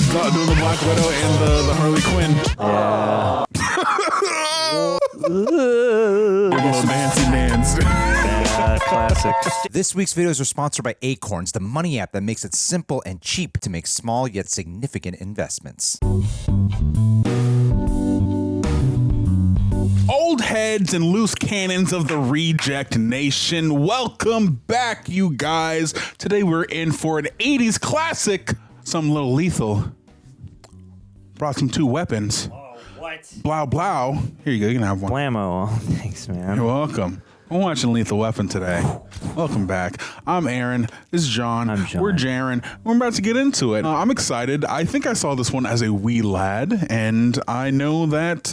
doing the Black Widow and the Harley Quinn. Yeah. Little Nancy Nance. Yeah, classic. This week's videos are sponsored by ACORNS, the money app that makes it simple and cheap to make small yet significant investments. Old heads and loose cannons of the Reject Nation, welcome back, you guys. Today we're in for an 80s classic, some little lethal. Brought some two weapons. Oh, what? Blow, blow. Here you go, you can have one. Blammo. Thanks, man. You're welcome. I'm watching Lethal Weapon today. Welcome back. I'm Aaron. This is John. I'm John. We're Jaren. We're about to get into it. I'm excited. I think I saw this one as a wee lad, and I know that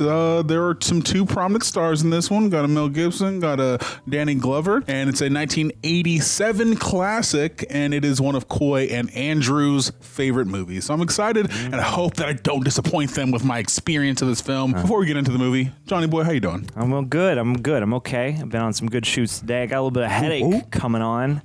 there are some two prominent stars in this one. Got a Mel Gibson, got a Danny Glover, and it's a 1987 classic, and it is one of Coy and Andrew's favorite movies. So I'm excited, and I hope that I don't disappoint them with my experience of this film. Before we get into the movie, Johnny boy, how you doing? I'm good. I'm okay. I've been on some good shoots today. I got a little bit of headache coming on,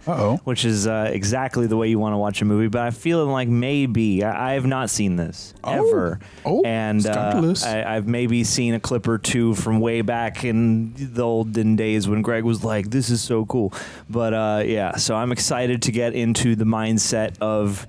which is exactly the way you want to watch a movie. But I'm feeling like maybe I have not seen this ever, and I've maybe seen a clip or two from way back in the olden days when Greg was like, "This is so cool." But yeah, so I'm excited to get into the mindset of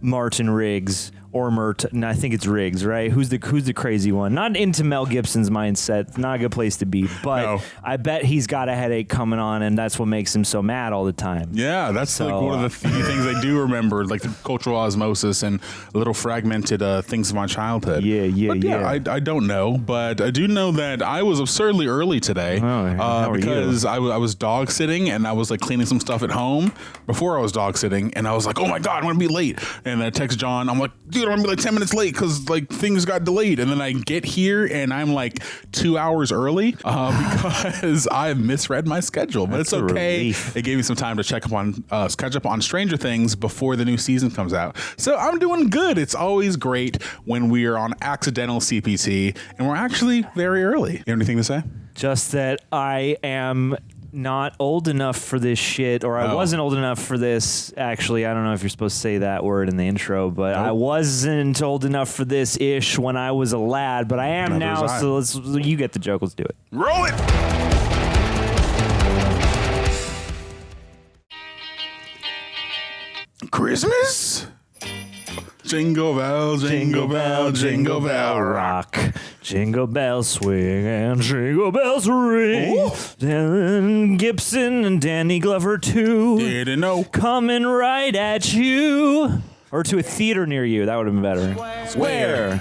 Martin Riggs. Or no, I think it's Riggs, right? Who's the crazy one? Not into Mel Gibson's mindset. Not a good place to be. But no. I bet he's got a headache coming on, and that's what makes him so mad all the time. Yeah, that's like one of the few things I do remember, like the cultural osmosis and little fragmented things of my childhood. Yeah. I don't know, but I do know that I was absurdly early today because I was dog sitting, and I was like cleaning some stuff at home before I was dog sitting, and I was like, oh my God, I'm going to be late. And I text John, I'm like, dude, I'm gonna be like 10 minutes late because like things got delayed, and then I get here and I'm like 2 hours early because I misread my schedule. But it's okay. It gave me some time to catch up on Stranger Things before the new season comes out. So I'm doing good. It's always great when we are on accidental CPT and we're actually very early. You have anything to say? Just that I am not old enough for this shit, or I wasn't old enough for this. Actually, I don't know if you're supposed to say that word in the intro, but I wasn't old enough for this ish when I was a lad, but I am now. So you get the joke. Let's do it. Roll it. Christmas. Jingle bell, jingle bell, jingle bell rock. Jingle bells swing and jingle bells ring. Dan Gibson and Danny Glover too. Didn't know. Coming right at you. Or to a theater near you. That would have been better. Where?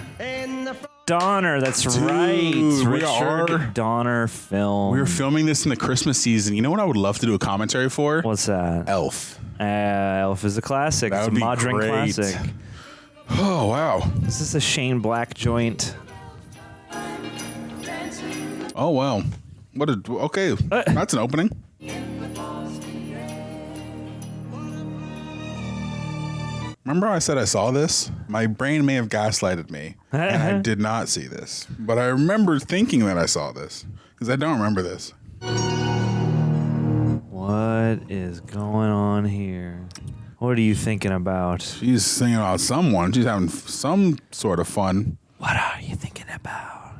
Donner, that's right. Richard Donner film. We were filming this in the Christmas season. You know what I would love to do a commentary for? What's that? Elf. Elf is a classic. It's a modern classic. Oh, wow. Is this a Shane Black joint? Oh, wow. Okay, that's an opening. Remember I said I saw this? My brain may have gaslighted me, and I did not see this. But I remember thinking that I saw this, because I don't remember this. What is going on here? What are you thinking about? She's thinking about someone. She's having some sort of fun. What are you thinking about?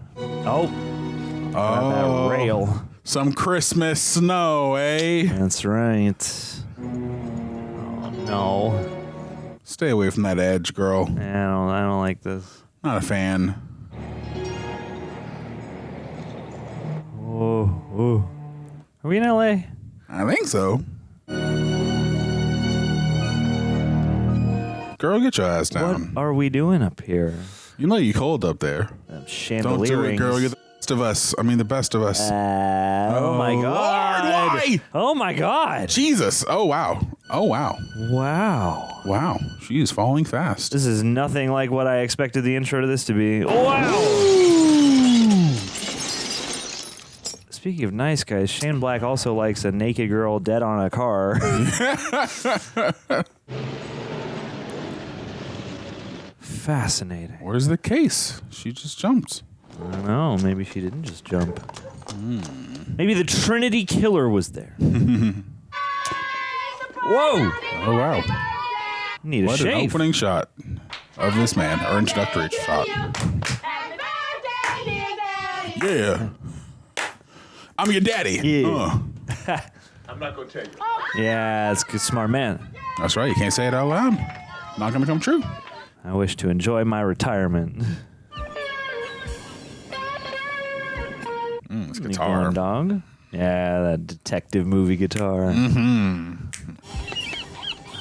That rail. Some Christmas snow, eh? That's right. Oh, no. Stay away from that edge, girl. I don't like this. Not a fan. Oh. Are we in LA? I think so. Girl, get your ass down. What are we doing up here? You know you cold up there. Chandelier. Don't do it, girl. You're the best of us. I mean, the best of us. Oh my God. Lord, why? Oh my God. Jesus. Oh, wow. Oh, wow. Wow. Wow. She is falling fast. This is nothing like what I expected the intro to this to be. Wow. Speaking of nice guys, Shane Black also likes a naked girl dead on a car. Fascinating. Where's the case? She just jumped. I don't know. Maybe she didn't just jump. Maybe the Trinity Killer was there. Whoa! Oh, wow. Need a What shave. an opening shot. of this man, our introductory shot. Yeah. I'm your daddy. Yeah. I'm not gonna tell you. Yeah, it's a good, smart man. That's right. You can't say it out loud. Not gonna come true. I wish to enjoy my retirement. It's guitar. Dog. Yeah, that detective movie guitar. I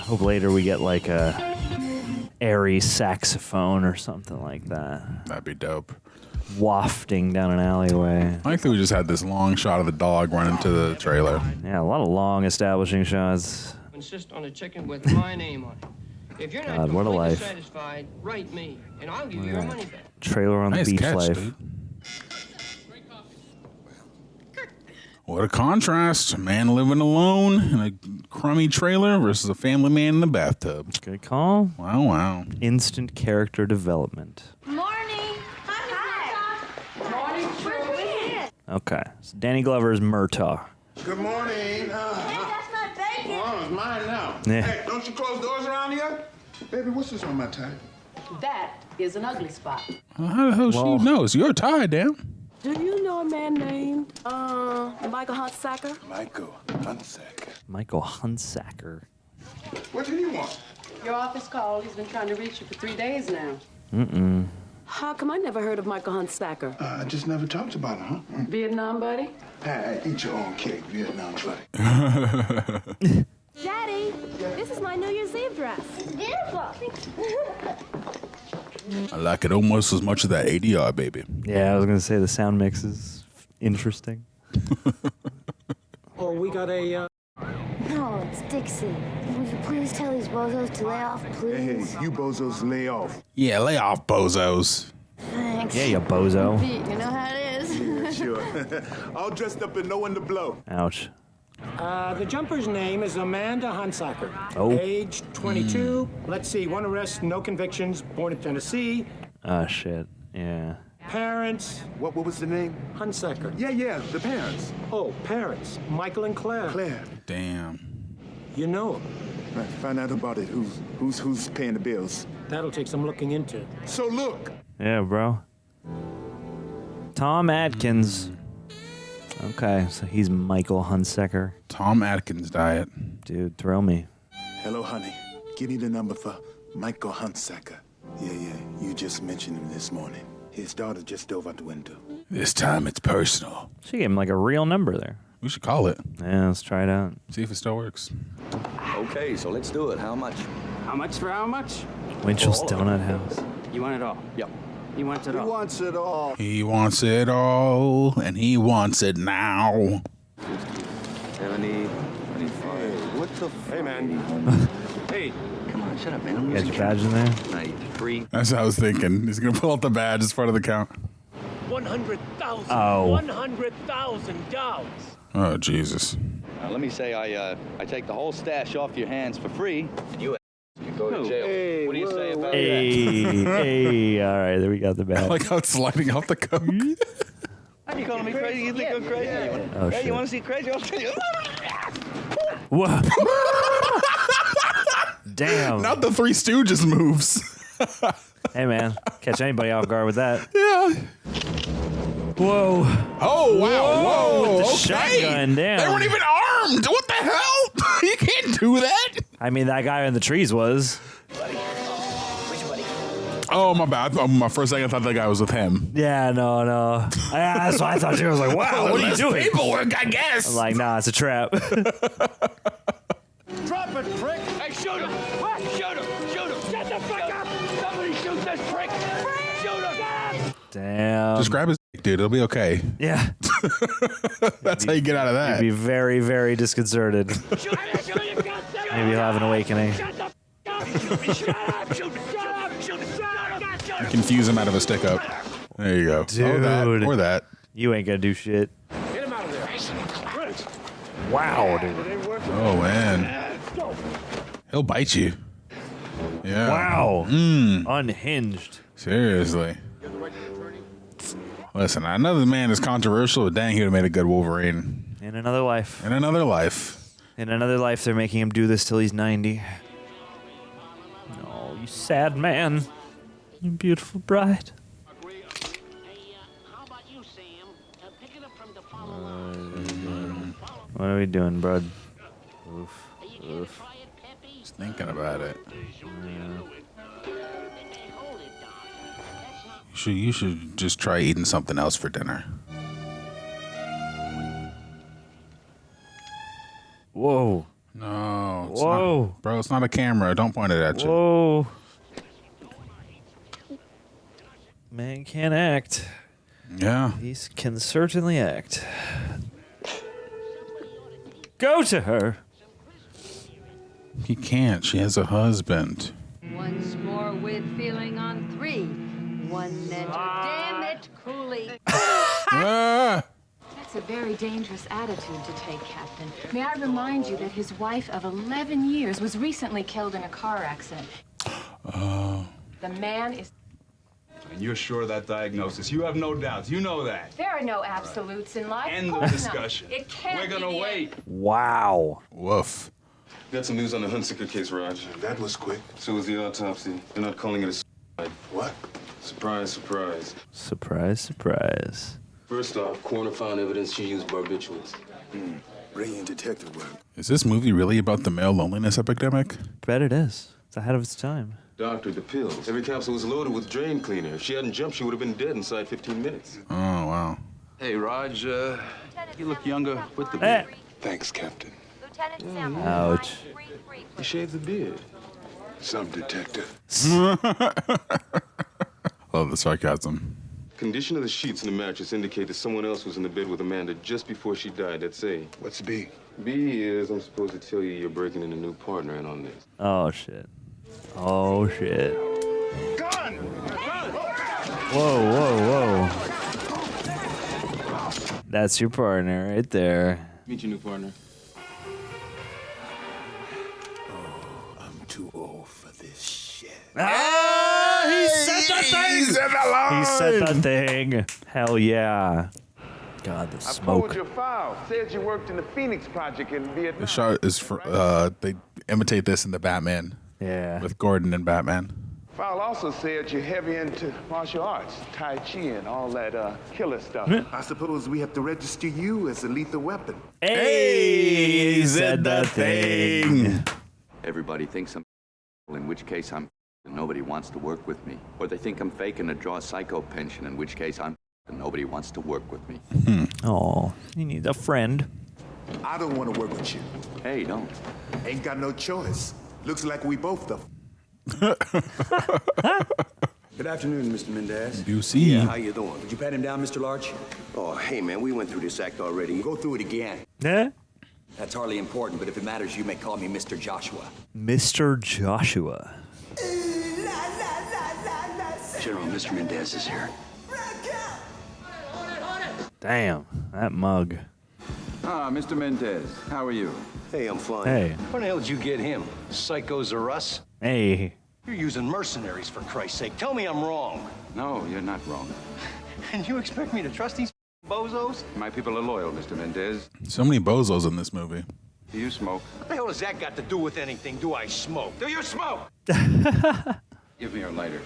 hope later we get like a airy saxophone or something like that. That'd be dope. Wafting down an alleyway. I think we just had this long shot of the dog running to the trailer. Yeah, a lot of long establishing shots. Insist on a chicken with my name on it. If you're not what a completely life. satisfied, write me, and I'll give you your money back. Trailer on Nice the beach catch, life. dude. What a contrast. A man living alone in a crummy trailer versus a family man in the bathtub. Good call. Wow, wow. Instant character development. Morning. Hi. Morning, Trudy. Okay, so Danny Glover's Murtaugh. Good morning. Hey, that's not bacon. Oh, it's mine now. Yeah. Hey, don't you close doors around here? Baby, what's this on my tie? That is an ugly spot. How the hell she knows? You're tied, damn. Do you know a man named, Michael Huntsacker? Michael Hunsack. Michael Huntsacker. What do you want? Your office called. He's been trying to reach you for 3 days now. Mm-mm. How come I never heard of Michael Huntsacker? I just never talked about it, huh? Vietnam buddy? Hey, eat your own cake, Vietnam buddy. Daddy, this is my New Year's Eve dress. Beautiful. I like it almost as much as that ADR, baby. Yeah, I was gonna say the sound mix is interesting. Oh, we got a. No, it's Dixie. Would you please tell these bozos to lay off, please? Hey, you bozos lay off. Yeah, lay off, bozos. Thanks. Yeah, you bozo. You know how it is. Sure. All dressed up and knowing to blow. Ouch. The jumper's name is Amanda Huntsacker. Oh. Age 22. Let's see, one arrest, no convictions. Born in Tennessee. Oh, shit. Yeah. Parents, What was the name? Huntsacker. Yeah, the parents. Oh, parents, Michael and Claire. Claire. Damn. You know 'em. Right, find out about it. Who's paying the bills? That'll take some looking into. So look. Yeah, bro. Tom Atkins. Okay, so he's Michael Huntsacker. Tom Atkins diet. Dude, thrill me. Hello, honey. Give me the number for Michael Huntsacker. Yeah, you just mentioned him this morning. His daughter just dove out the window. This time it's personal. She gave him like a real number there. We should call it. Yeah, let's try it out. See if it still works. Okay, so let's do it. How much? How much for how much? Winchell's Donut House. You want it all? Yep. He wants it all. wants it all. He wants it all, and he wants it now. 70, 25. What the Hey, man. Hey, come on, shut up, man. I'm Got losing your badge in there? 93. That's what I was thinking. He's going to pull out the badge as part of the count. $100,000. Oh. $100,000. Oh, Jesus. Now, let me say I take the whole stash off your hands for free, and you can go to jail. Hey, what do you say about Hey, all right, there we got the I badge. like how it's sliding off the coke. that? Are you calling me crazy? You think I'm crazy? Oh, Hey, shit. you want to see crazy? I'll tell you. Whoa. Damn. Not the Three Stooges moves. Hey, man. Catch anybody off guard with that. Yeah. Whoa. Oh, wow. Whoa. with the Okay. shotgun, damn. They weren't even armed. What the hell? You can't do that. I mean, that guy in the trees was. Oh, my bad. My first second, I thought that guy was with him. Yeah, no. That's what I thought. She was like, wow, what are you doing? Paperwork, I guess. I'm like, nah, it's a trap. Drop it, prick. Hey, shoot him! What? Shoot him! Shoot him! Shut the fuck up! Somebody shoot this prick! Shoot him! Damn. Just grab his dick, dude. It'll be okay. Yeah. That's how you get out of that. You'd be very, very disconcerted. Shoot him! Shoot him! Maybe you'll have an awakening. Shut the fuck up! Shoot him! Shut up! Shoot him! Shut up! Shoot him! Shut up! Shut him! Confuse him out of a stick up. There you go. Dude. Or that. You ain't gonna do shit. Get him out of there. Wow, dude. Oh, man. He'll bite you. Yeah. Wow. Unhinged. Seriously. Listen, I know the man is controversial, but dang, he would have made a good Wolverine. In another life. In another life. In another life, they're making him do this till he's 90. No, you sad man. You beautiful bride. What are we doing, bud? Oof. Just thinking about it. You should just try eating something else for dinner. Whoa. No. Whoa. Bro, it's not a camera. Don't point it at you. Whoa. Man can't act. Yeah. He can certainly act. Go to her. He can't. She has a husband. Once more with feeling on 3. One enter. Damn it, Cooley. That's a very dangerous attitude to take, Captain. May I remind you that his wife of 11 years was recently killed in a car accident. The man is... And you're sure of that diagnosis? You have no doubts. You know that. There are no absolutes in life. End the discussion. It can't We're gonna wait. Wow. Woof. Got some news on the Hunsaker case, Raj. That was quick. So was the autopsy. They're not calling it a suicide. What? Surprise, surprise. Surprise, surprise. First off, coroner found evidence she used barbiturates. Brilliant detective work. Is this movie really about the male loneliness epidemic? Bet it is. It's ahead of its time. Doctor, the pills. Every capsule was loaded with drain cleaner. If she hadn't jumped, she would have been dead inside 15 minutes. Oh, wow. Hey, Raj, you look younger with the beard. Thanks, Captain. Ouch. He shaved the beard. Some detective. Love the sarcasm. Condition of the sheets and the mattress indicate that someone else was in the bed with Amanda just before she died. That's A. What's B? B is I'm supposed to tell you you're breaking in a new partner in on this. Oh, shit. Oh, shit. Gun! Whoa. That's your partner right there. Meet your new partner. I'm too old for this shit. Ah, he said the thing! He said the thing. Hell yeah. God, the I pulled smoke. your file. Said you worked in the Phoenix Project in Vietnam. The shot is for, they imitate this in the Batman. Yeah. With Gordon and Batman. File also said you're heavy into martial arts, Tai Chi and all that killer stuff. I suppose we have to register you as a lethal weapon. Hey, he said the thing. Everybody thinks I'm in which case I'm and nobody wants to work with me. Or they think I'm faking to draw a psycho pension, in which case I'm and nobody wants to work with me. Oh, he needs a friend. I don't want to work with you. Hey, don't. Ain't got no choice. Looks like we both the... Good afternoon, Mr. Mendez. You see. Yeah, how you doing? Did you pat him down, Mr. Larch? Oh, hey, man, we went through this act already. Go through it again. Yeah? That's hardly important, but if it matters, you may call me Mr. Joshua. Mr. Joshua. General, Mr. Mendez is here. Damn, that mug. Ah, Mr. Mendez, how are you? Hey, I'm fine. Hey. Where the hell did you get him? Psychos are us? Hey. You're using mercenaries, for Christ's sake. Tell me I'm wrong. No, you're not wrong. And you expect me to trust these bozos? My people are loyal, Mr. Mendez. So many bozos in this movie. Do you smoke? What the hell has that got to do with anything? Do I smoke? Do you smoke? Give me your lighter.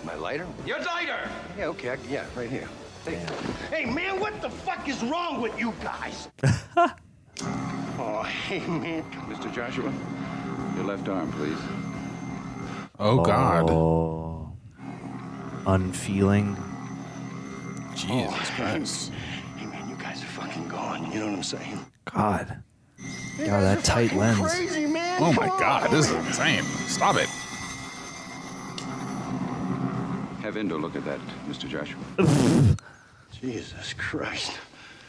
My lighter? Your lighter! Yeah, okay. Yeah, right here. Hey, man, what the fuck is wrong with you guys? Oh, hey, man. Mr. Joshua, your left arm, please. Oh, God. Oh. Unfeeling. Jesus Christ. Hey, man, you guys are fucking gone. You know what I'm saying? God. God, that tight lens. Crazy, man. Oh, my God. This is insane. Stop it. Have Indo look at that, Mr. Joshua. Jesus Christ.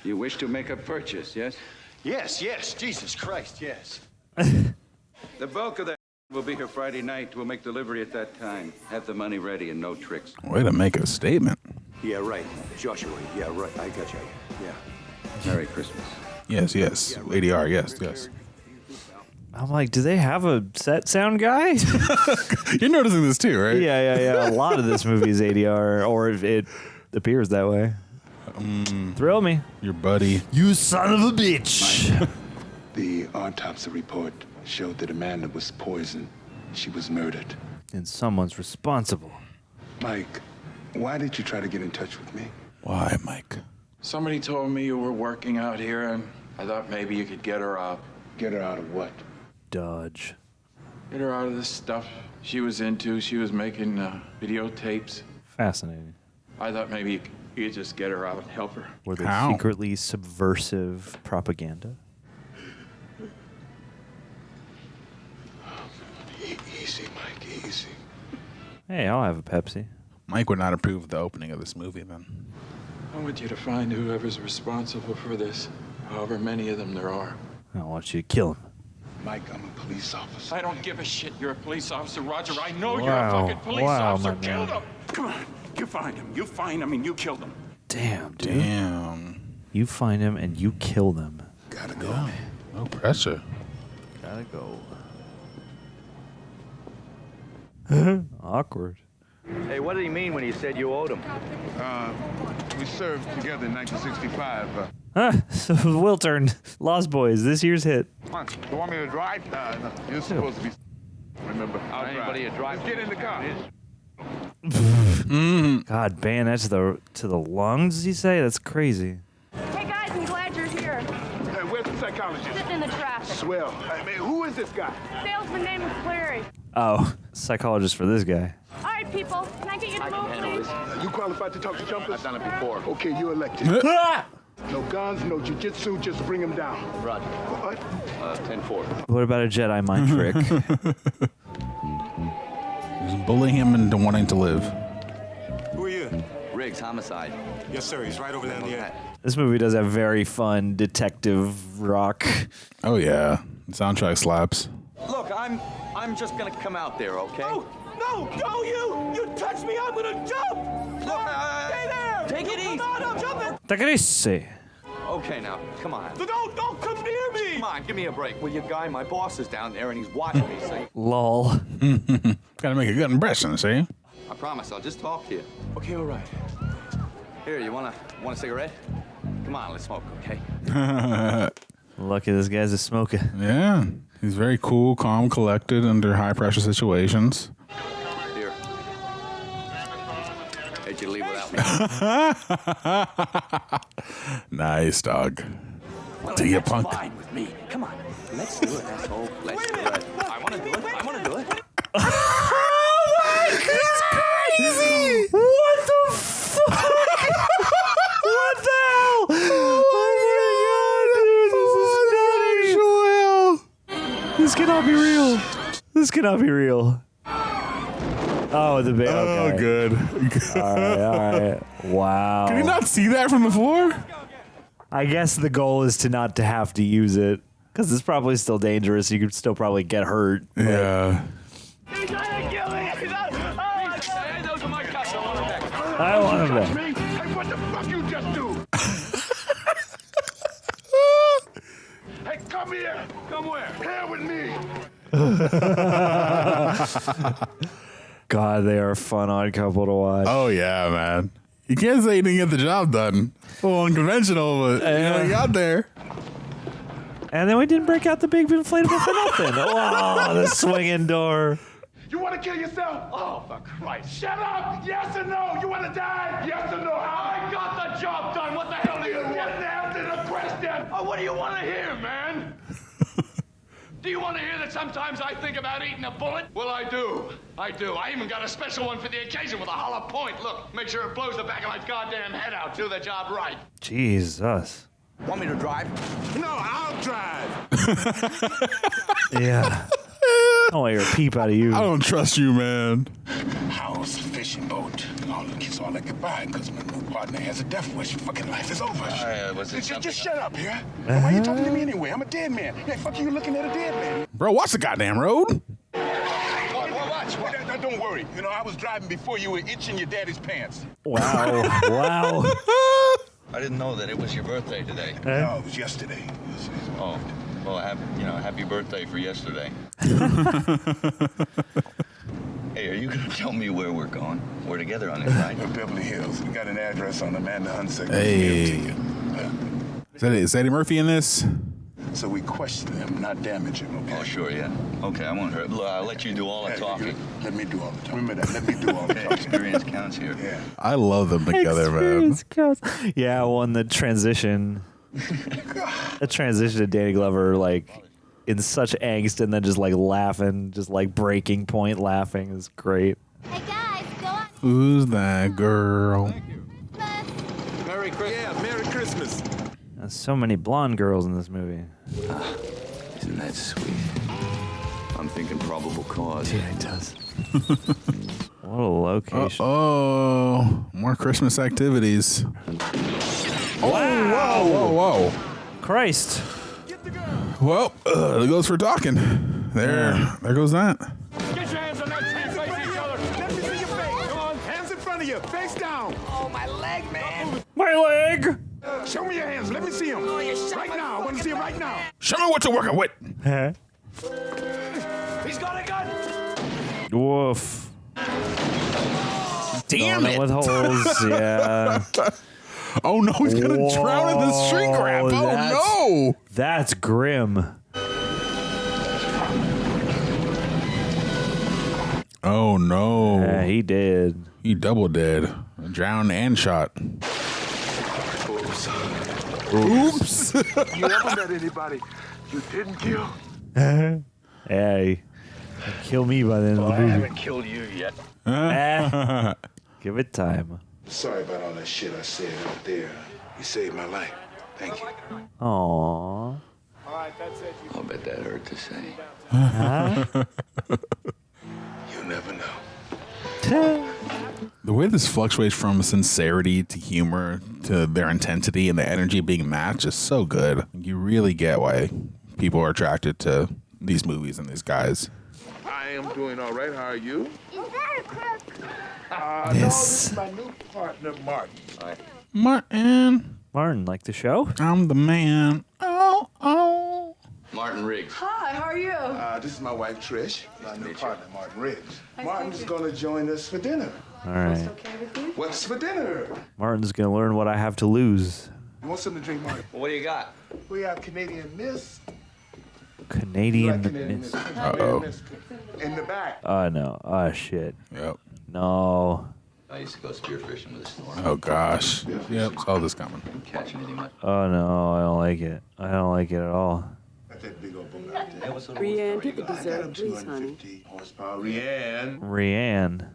You wish to make a purchase, yes? Yes, Jesus Christ, yes. The bulk of that will be here Friday night. We'll make delivery at that time. Have the money ready and no tricks. Way to make a statement. Yeah, right. Joshua, yeah, right. I got you. Yeah. Merry Christmas. Yes. ADR, yes. I'm like, do they have a set sound guy? You're noticing this too, right? Yeah. A lot of this movie is ADR, or it appears that way. Thrill me. Your buddy. You son of a bitch. The autopsy report showed that Amanda was poisoned. She was murdered. And someone's responsible. Mike, why did you try to get in touch with me? Why, Mike? Somebody told me you were working out here, and I thought maybe you could get her out. Get her out of what? Dodge. Get her out of this stuff she was into. She was making videotapes. Fascinating. I thought maybe you could just get her out and help her. Were they secretly subversive propaganda? Easy, Mike, easy. Hey, I'll have a Pepsi. Mike would not approve of the opening of this movie then. I want you to find whoever's responsible for this, however many of them there are. I want you to kill him. Mike, I'm a police officer. I don't give a shit. You're a police officer, Roger. I know you're a fucking police officer. Kill them. Come on. You find him. You find him and you kill them. Damn, dude. Damn. You find him and you kill them. Gotta go, man. No pressure. Gotta go. Awkward. Hey, what did he mean when he said you owed him? We served together in 1965. So Will turned Lost Boys, this year's hit. Come on, you want me to drive? No, you're supposed to be. Remember, I'll Anybody drive. to drive? Let's get in the car. God, bayonets to the lungs, does he say? That's crazy. Hey guys, I'm glad you're here. Hey, where's the psychologist? Sitting in the traffic. Swell. Hey, man, who is this guy? Salesman name is Clary. Oh, psychologist for this guy. All right, people, can I get you to move, please? You qualified to talk to jumpers? I've done it before. Okay, you're elected. No guns, no jiu-jitsu, just bring him down. Roger. What? 10-4. What about a Jedi mind trick? Just bullying him into wanting to live. Who are you? Riggs, homicide. Yes, sir. He's right over there in the end. This movie does have very fun detective rock. Oh yeah, the soundtrack slaps. Look, I'm just gonna come out there, okay? No, you! You touch me, I'm gonna jump! Look, Stay there! take it easy. Come on, I'm jumping! Take it easy. Okay, now, come on. Don't come near me! Come on, give me a break. Will you, guy? My boss is down there and he's watching me, see? Lol. Gotta make a good impression, see? I promise, I'll just talk to you. Okay, all right. Here, you want a cigarette? Come on, let's smoke, okay? Lucky this guy's a smoker. Yeah, he's very cool, calm, collected under high pressure situations. Here. Hate you to leave without me. Nice, dog. Well, Do you, that's punk? fine with me. Come on, let's do it, asshole. Let's do it. I want to do it. I want to do it. That's crazy! What the fuck? What the hell? Oh my god, dude, this cannot be real. This cannot be real. Oh, the big. Okay. Oh, good. All right. Wow. Can you not see that from the floor? I guess the goal is to not to have to use it because it's probably still dangerous. You could still probably get hurt. Yeah. He's trying to kill me! Hey, those are my cuts. I want them back. I want him back. Hey, what the fuck you just do? Hey, come here. Come where? Here with me. God, they are a fun odd couple to watch. Oh, yeah, man. You can't say you didn't get the job done. A little unconventional, but you got there. And then we didn't break out the big inflatable for nothing. Oh, the swinging door. You want to kill yourself? Oh, for Christ. Shut up. Yes or no? You want to die? Yes or no? I got the job done. What the hell do you want? Just answer the question. Oh, what do you want to hear, man? Do you want to hear that sometimes I think about eating a bullet? Well, I do. I even got a special one for the occasion with a hollow point. Look, make sure it blows the back of my goddamn head out. Do the job right. Jesus. Want me to drive? No, I'll drive. Yeah. I want your peep out of you. I don't trust you, man. House, fishing boat, it's all I could buy because my new partner has a death wish. Fucking life is over. Just shut up here. Why are you talking to me anyway? I'm a dead man. Hey, fuck you looking at a dead man. Bro, watch the goddamn road. Watch. Don't worry. You know, I was driving before you were itching your daddy's pants. Wow. Wow. I didn't know that it was your birthday today. No, it was yesterday. Oh, well, happy birthday for yesterday. Hey, are you going to tell me where we're going? We're together on this, right? Beverly Hills. We got an address on Amanda Hunsaker. Hey. Is Eddie Murphy in this? So we question him, not damage him, okay? Oh, sure, yeah. Okay, I won't hurt. Look, I'll let you do all the talking. Let me do all the talking. Remember that. Let me do all the talking. Experience counts here. Yeah. I love them together, man. Yeah, when the transition to Danny Glover, like in such angst, and then just like laughing, just like breaking point laughing is great. Hey guys, go on. Who's that girl? Merry Christmas. Yeah, Merry Christmas. There's so many blonde girls in this movie. Isn't that sweet? I'm thinking probable cause. Yeah, it does. What a location. Oh, more Christmas activities. Oh, Wow. whoa. Christ. Well, there goes for talking. There goes that. Get your hands on that tree, face each other. Let me see your face. Come on, hands in front of you, face down. Oh, my leg, man. My leg. Show me your hands. Let me see them. Right now. I want to see them right now. Show me what you're working with. He's got a gun. Woof. Damn Going it. with holes, yeah. Oh no, he's gonna drown in the shrink wrap. Oh no. That's grim. Oh no. Yeah, he did. He double did. Drowned and shot. Oops. You ever met anybody you didn't kill? Hey, kill me by the end of the I movie. haven't killed you yet. Give it time. Sorry about all that shit I said out there. You saved my life. Thank you. Aww. All right, that's it. I'll bet that hurt to say. You'll never know. The way this fluctuates from sincerity to humor to their intensity and the energy being matched is so good. You really get why people are attracted to these movies and these guys. I am doing all right. How are you? Is that a crook? No, this is my new partner, Martin. Martin, like the show? I'm the man. Oh. Martin Riggs. Hi, how are you? This is my wife, Trish. My new partner, Martin Riggs. Martin's going to join us for dinner. All right. Okay with you? What's for dinner? Martin's gonna learn what I have to lose. You want something to drink, Martin? Well, what do you got? We have Canadian Mist. Canadian Canadian Mist. Uh-oh. In the back. Oh no. Oh shit. Yep. No. I used to go spearfishing with a snorkel. Oh gosh. Yep. Saw this coming. Didn't catch anything much. Oh no. I don't like it. I don't like it at all. That big old boat out there. Brienne, get the dessert, please, honey. Horsepower. Rianne. Rianne.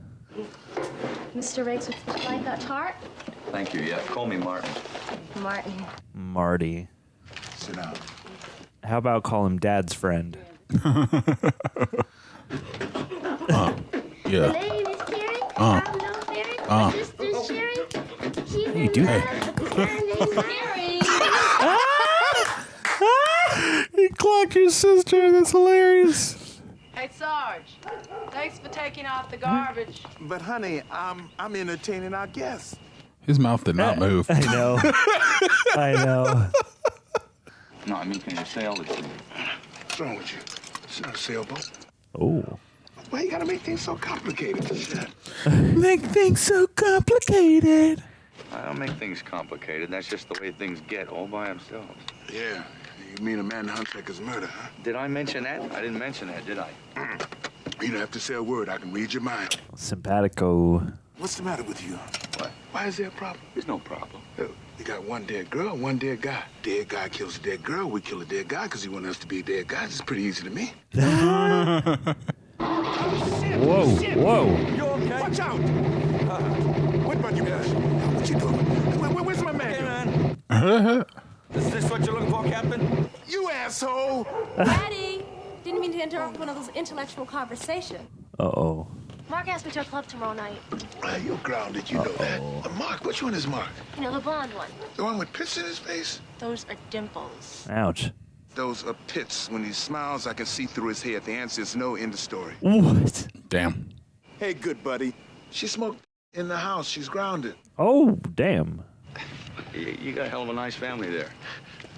Mr. Riggs, would you like that tart? Thank you. Yeah, call me Martin. Martin. Marty. Sit down. How about call him Dad's friend? Yeah. Hello, Miss Carrie. Hello, Mary. My sister's Sherry. She's How you doing? He clocked your sister. That's hilarious. Hey, Sarge. Thanks for taking out the garbage. But honey, I'm entertaining our guests. His mouth did not move. I know. I know. No, I mean, can you sail it to me? What's wrong with you? It's not a sailboat. Oh. Why you gotta make things so complicated? Make things so complicated. I don't make things complicated. That's just the way things get all by themselves. Yeah. You mean a man Hunsaker's murder, huh? Did I mention that? I didn't mention that, did I? You don't have to say a word. I can read your mind. Simpatico. What's the matter with you? What? Why is there a problem? There's no problem. We got one dead girl, one dead guy. Dead guy kills a dead girl. We kill a dead guy because he wants us to be dead guys. It's pretty easy to me. Whoa, whoa. You okay? Watch out! What about you guys? What you doing? Where's my man? Is this what you're looking for, Captain? You asshole! Daddy! Didn't mean to interrupt one of those intellectual conversations. Uh-oh. Mark asked me to a club tomorrow night. You're grounded, you know that. Mark, which one is Mark? You know, the blonde one. The one with pits in his face? Those are dimples. Ouch. Those are pits. When he smiles, I can see through his head. The answer is no, end of story. What? Damn. Hey, good buddy. She smoked in the house. She's grounded. Oh, damn. You got a hell of a nice family there.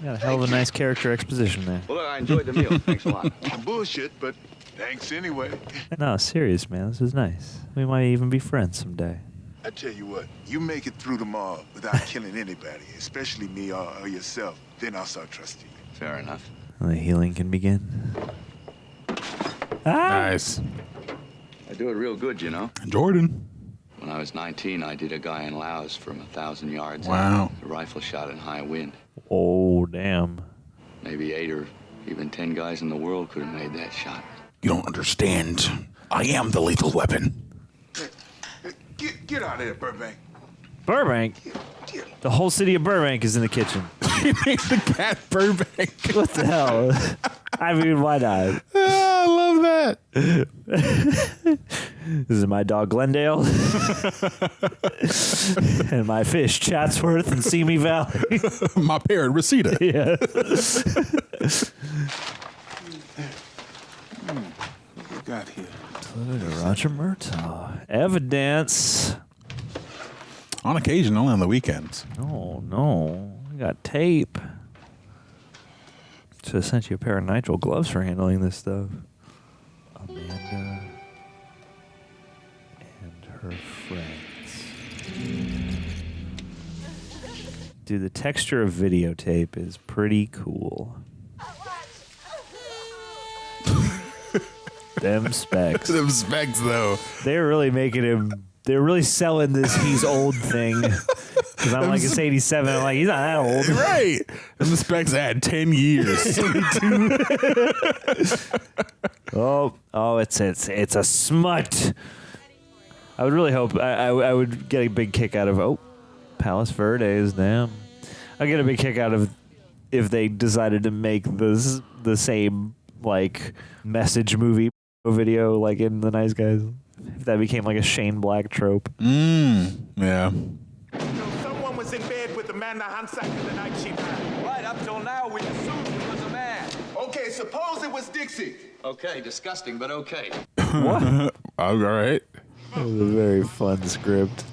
Got a hell of a nice character exposition there. Well, look, I enjoyed the meal. Thanks a lot. Bullshit, but thanks anyway. No, serious, man. This is nice. We might even be friends someday. I tell you what, you make it through them all without killing anybody, especially me or yourself, then I'll start trusting you. Fair enough. And the healing can begin. Nice. I do it real good, you know. Jordan. When I was 19, I did a guy in Laos from 1,000 yards. Wow. A rifle shot in high wind. Oh, damn. Maybe 8 or even 10 guys in the world could have made that shot. You don't understand. I am the lethal weapon. Get out of there, Burbank. Burbank? The whole city of Burbank is in the kitchen. He made the cat Burbank. What the hell? I mean, why not? I love that. This is my dog Glendale. And my fish Chatsworth and Simi Valley. My parrot Reseda. Yeah. What you got here? Roger Murtaugh. Evidence. On occasion, only on the weekends. Oh, no. We got tape. Should have sent you a pair of nitrile gloves for handling this stuff. Amanda and her friends. Dude, the texture of videotape is pretty cool. Them specs. Them specs, though. They're really making him... They're really selling this he's old thing. Because I'm like, it's 87. I'm like, he's not that old. Right. And the specs add 10 years. Oh, it's a smut. I would really hope, I would get a big kick out of, Palos Verdes, damn. I'd get a big kick out of if they decided to make this the same, like, message movie video, like in The Nice Guys. If that became like a Shane Black trope. Yeah. Someone was in bed with Amanda Hansack the night she died. Right, up till now, we assumed it was a man. Okay, suppose it was Dixie. Okay, disgusting, but okay. What? All right. That was a very fun script.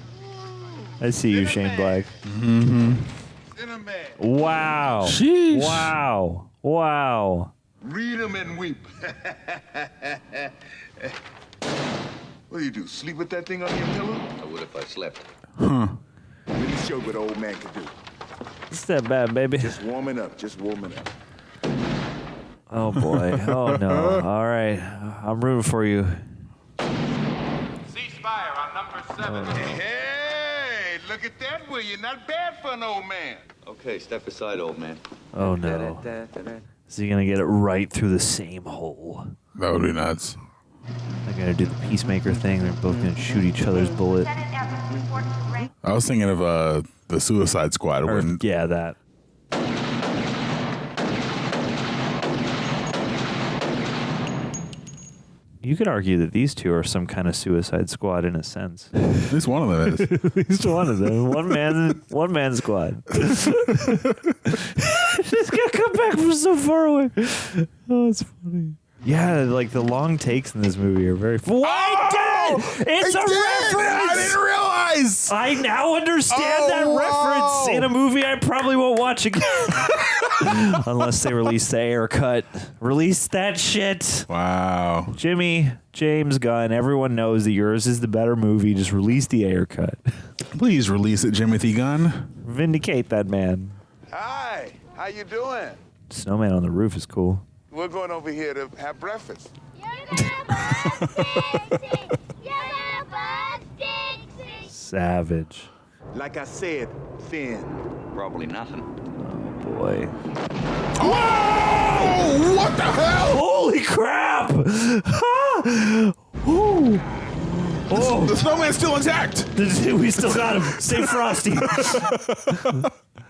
I see you, Shane Black. Mm-hmm. Wow. Sheesh. Wow. Wow. Read them and weep. What do you do? Sleep with that thing on your pillow? I would if I slept. Huh. Let me show you what old man can do. It's that bad, baby. Just warming up. Just warming up. Oh, boy. Oh, no. All right. I'm rooting for you. Ceasefire on number 7. Hey, look at that, will you? Not bad for an old man. Okay, step aside, old man. Oh, no. Is he going to get it right through the same hole? That would be nuts. They're going to do the Peacemaker thing. They're both going to shoot each other's bullet. I was thinking of the Suicide Squad. Yeah, that. You could argue that these two are some kind of Suicide Squad in a sense. At least one of them is. At least one of them. One man squad. Just gonna come back from so far away. Oh, it's funny. Yeah, like the long takes in this movie are very. It's a reference. I didn't realize. I now understand that reference in a movie I probably won't watch again. Unless they release the Ayer cut. Release that shit. Wow. Jimmy, James Gunn, everyone knows that yours is the better movie. Just release the Ayer cut. Please release it, Jimothy Gunn. Vindicate that man. Hi, how you doing? Snowman on the roof is cool. We're going over here to have breakfast. Savage. Like I said, Finn. Probably nothing. Oh, boy. Whoa! What the hell? Holy crap! Ooh. Oh, the snowman's still intact. We still got him. Stay frosty.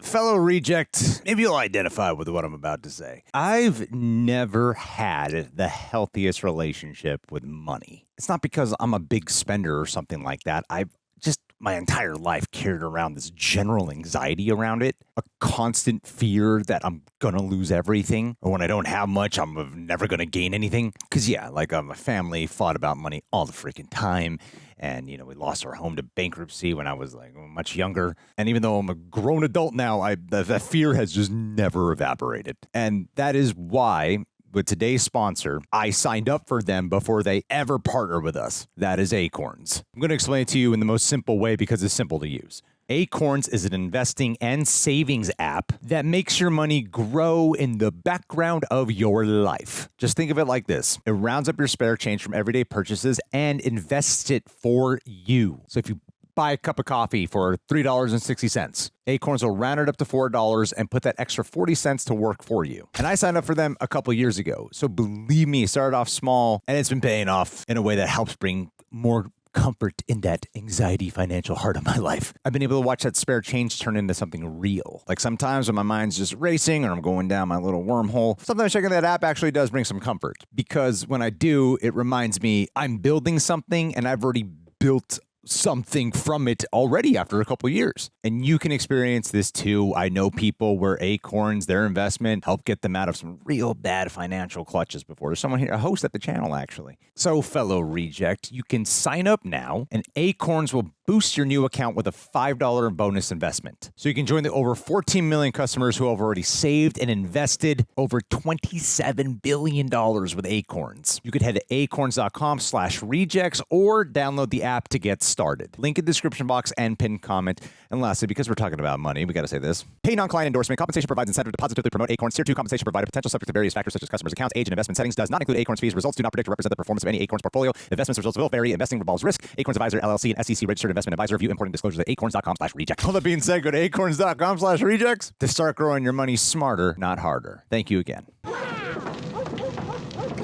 Fellow reject, maybe you'll identify with what I'm about to say. I've never had the healthiest relationship with money. It's not because I'm a big spender or something like that. I've just my entire life carried around this general anxiety around it, a constant fear that I'm gonna lose everything, or when I don't have much, I'm never gonna gain anything. Because yeah, like my family fought about money all the freaking time. And, you know, we lost our home to bankruptcy when I was like much younger. And even though I'm a grown adult now, that fear has just never evaporated. And that is why with today's sponsor. I signed up for them before they ever partner with us. That is ACORNS. I'm going to explain it to you in the most simple way because it's simple to use. ACORNS is an investing and savings app that makes your money grow in the background of your life. Just think of it like this. It rounds up your spare change from everyday purchases and invests it for you. So if you buy a cup of coffee for $3.60, ACORNS will round it up to $4 and put that extra 40 cents to work for you. And I signed up for them a couple years ago. So believe me, it started off small and it's been paying off in a way that helps bring more comfort in that anxiety financial heart of my life. I've been able to watch that spare change turn into something real. Like sometimes when my mind's just racing or I'm going down my little wormhole, sometimes checking that app actually does bring some comfort, because when I do, it reminds me I'm building something and I've already built something from it already after a couple years. And you can experience this too. I know people where ACORNS, their investment, helped get them out of some real bad financial clutches before. There's someone here, a host at the channel actually. So fellow reject, you can sign up now and ACORNS will boost your new account with a $5 bonus investment. So you can join the over 14 million customers who have already saved and invested over $27 billion with ACORNS. You could head to acorns.com/rejects or download the app to get started. Link in the description box and pinned comment. And lastly, because we're talking about money, we got to say this. Pay non-client endorsement. Compensation provides incentive to positively promote ACORNS. Tier 2 compensation provided potential subject to various factors such as customers' accounts, age, and investment settings. Does not include ACORNS fees. Results do not predict or represent the performance of any ACORNS portfolio. Investments results will vary. Investing involves risk. ACORNS Advisor LLC and SEC registered investment advisor. View important disclosures at acorns.com/rejects. All that being said, go to acorns.com/rejects to start growing your money smarter, not harder. Thank you again.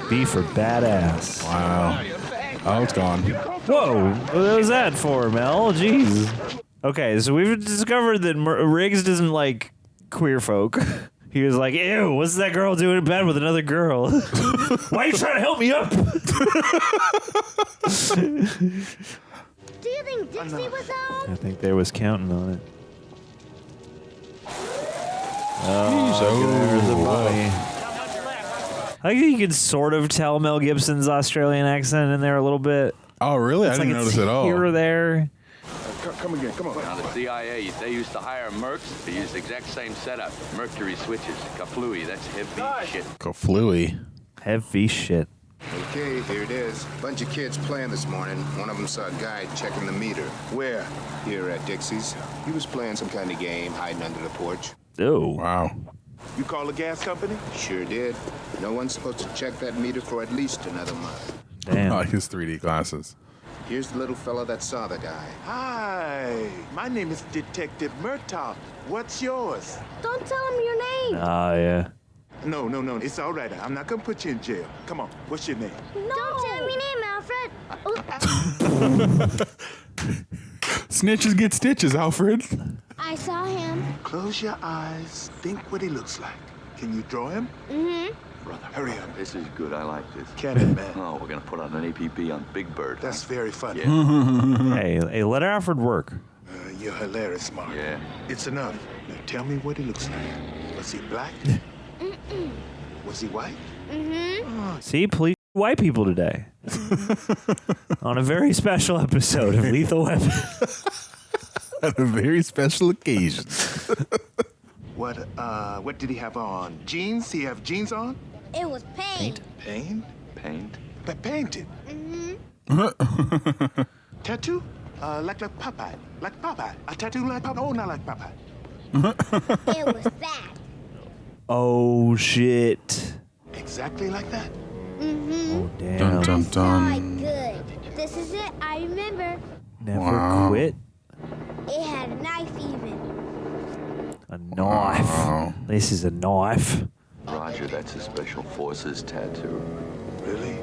B for badass. Wow. Oh, it's gone. Whoa. What was that for, Mel? Jeez. Okay, so we've discovered that Riggs doesn't like queer folk. He was like, ew, what's that girl doing in bed with another girl? Why are you trying to help me up? Do you think Dixie was home? I think they was counting on it. There's the money. I think you can sort of tell Mel Gibson's Australian accent in there a little bit. Oh, really? I didn't notice at all. Here or there. Come again, come on. Now, the CIA, they used to hire mercs to use the exact same setup. Mercury switches, kaflooey, that's heavy shit. Kaflooey. Heavy shit. Okay, here it is. Bunch of kids playing this morning. One of them saw a guy checking the meter. Where? Here at Dixie's. He was playing some kind of game, hiding under the porch. Oh. Wow. You call the gas company? Sure did. No one's supposed to check that meter for at least another month. Damn. I like his 3D glasses. Here's the little fella that saw the guy. Hi, my name is Detective Murtaugh. What's yours? Don't tell him your name. Oh, yeah. No, it's all right. I'm not gonna put you in jail. Come on, what's your name? No. Don't tell him your name, Alfred. Snitches get stitches, Alfred. I saw him. Close your eyes. Think what he looks like. Can you draw him? Mm-hmm. Brother, hurry up. This is good. I like this. Can it, man? Oh, we're gonna put on an APB on Big Bird. That's very funny. Yeah. Hey, let Alfred work. You're hilarious, Mark. Yeah. It's enough. Now tell me what he looks like. Was he black? Mm-mm. Was he white? Mm-hmm. See, please, white people today. On a very special episode of Lethal Weapon. At a very special occasion. What did he have on? Jeans? He have jeans on? It was paint. Paint? Paint? Painted? Mm-hmm. Tattoo? Like Popeye. Like Popeye. A tattoo like Popeye? Oh, not like Popeye. It was that. Oh, shit. Exactly like that? Mm-hmm. Oh, damn. Dun, dun, dun. Good. This is it. I remember. Never quit. It had a knife even. A knife. Wow. This is a knife. Roger, that's a Special Forces tattoo. Really?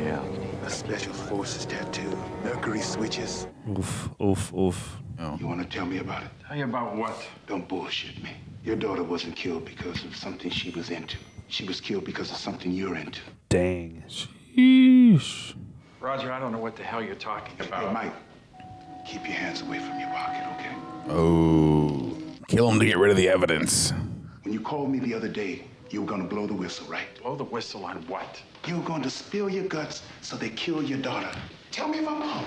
Yeah. A Special Forces tattoo. Mercury switches. Oof, oof, oof. Oh. You want to tell me about it? Tell you about what? Don't bullshit me. Your daughter wasn't killed because of something she was into. She was killed because of something you're into. Dang. Sheesh. Roger, I don't know what the hell you're talking about. Hey, Mike, keep your hands away from your pocket, okay? Oh. Kill him to get rid of the evidence. When you called me the other day, you were going to blow the whistle, right? Blow the whistle on what? You were going to spill your guts so they kill your daughter. Tell me if I'm wrong.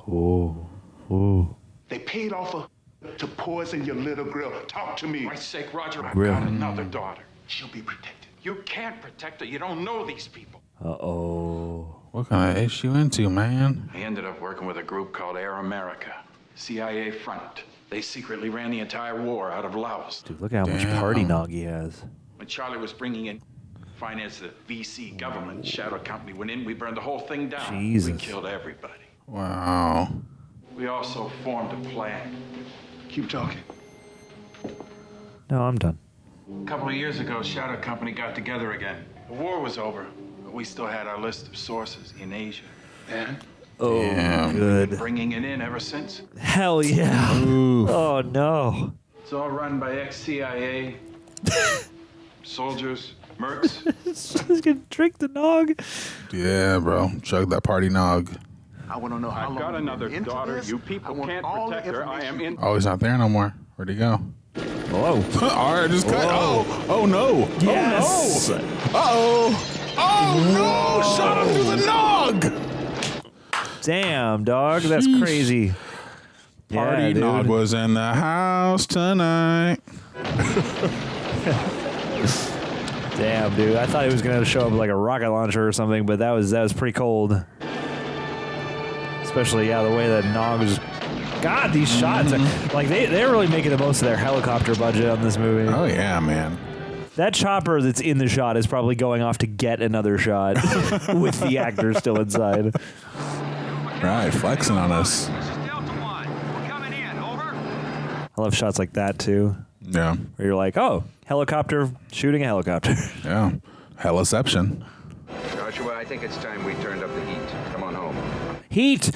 Oh. Oh. They paid off to poison your little girl. Talk to me. For Christ's sake, Roger, I've Grill. got another daughter. She'll be protected. You can't protect her. You don't know these people. Uh-oh. What kind of issue into, man? I ended up working with a group called Air America, CIA front. They secretly ran the entire war out of Laos. Dude, look at how much party nog he has. When Charlie was bringing in finance, the VC government shadow company went in, we burned the whole thing down. Jesus. We killed everybody. Wow. We also formed a plan. Keep talking. No, I'm done. A couple of years ago, Shadow Company got together again. The war was over, but we still had our list of sources in Asia. And Oh, good. bringing it in ever since. Hell yeah. Ooh. Oh, no. It's all run by ex-CIA soldiers, mercs. He's gonna drink the nog. Yeah, bro. Chug that party nog. I want to know how I've got another daughter. You people can't protect her. I am in. Oh, he's not there no more. Where'd he go? Whoa. All right, just cut. Oh no. Yes. Oh no. Uh-oh. Oh no. Shot him through the nog. Damn, dog. That's crazy. Party nog was in the house tonight. Damn, dude. I thought he was gonna show up with like a rocket launcher or something, but that was pretty cold. Especially, the way that nog was. God, these shots. Like, they're really making the most of their helicopter budget on this movie. Oh, yeah, man. That chopper that's in the shot is probably going off to get another shot with the actor still inside. Right, flexing on us. I love shots like that, too. Yeah. Where you're like, oh, helicopter shooting a helicopter. Yeah. Heliception. Joshua, I think it's time we turned up the heat. Come on home. Heat,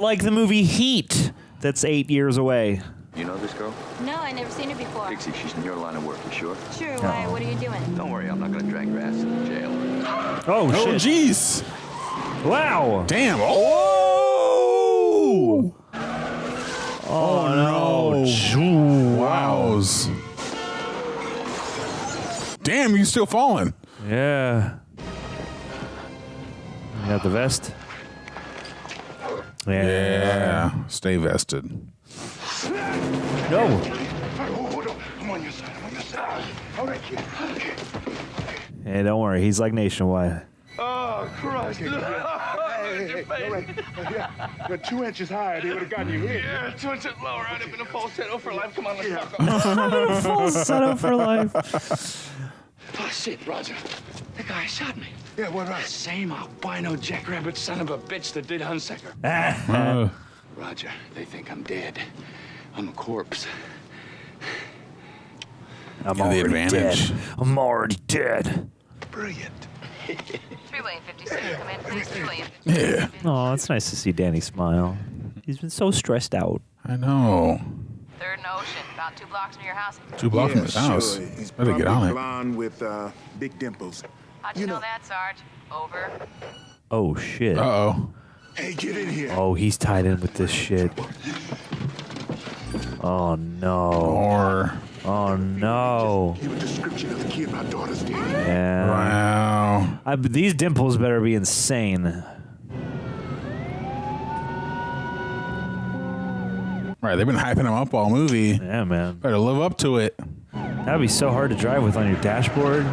like the movie Heat. That's 8 years away. You know this girl? No, I never seen her before. Dixie, she's in your line of work. You sure? Sure, why? What are you doing? Don't worry, I'm not going to drag her ass to the jail. Oh, shit. Oh, jeez. Wow. Damn. Oh. Oh, no. Wows. Damn, you still falling. Yeah. You got the vest? Yeah. Stay vested. No. Hold on. I'm on your side. All right, kid. Okay. Hey, don't worry. He's like Nationwide. Oh, Christ. Hey, all right. You're 2 inches higher. They would have gotten you hit. Yeah, 2 inches lower. I'd have been a falsetto for life. Come on, let's rock. Falsetto for life. Oh, shit, Roger. The guy shot me. Yeah, what right? Same albino jackrabbit son of a bitch that did Hunsaker. Roger, they think I'm dead. I'm a corpse. I'm already dead. I'm already dead. Brilliant. 3 William 56, come in, please. 3 William. Yeah. Oh, it's nice to see Danny smile. He's been so stressed out. I know. 3rd and Ocean, about 2 blocks from your house. 2 blocks from his house. Sure. He's Better get on it. blonde with big dimples. How'd you know that, Sarge? Over. Oh, shit. Uh-oh. Hey, get in here. Oh, he's tied in with this shit. Oh, no. Oh, no. Give a description of the kid my daughter's dead. Yeah. Wow. These dimples better be insane. Right, they've been hyping him up all movie. Yeah, man. Better live up to it. That'd be so hard to drive with on your dashboard.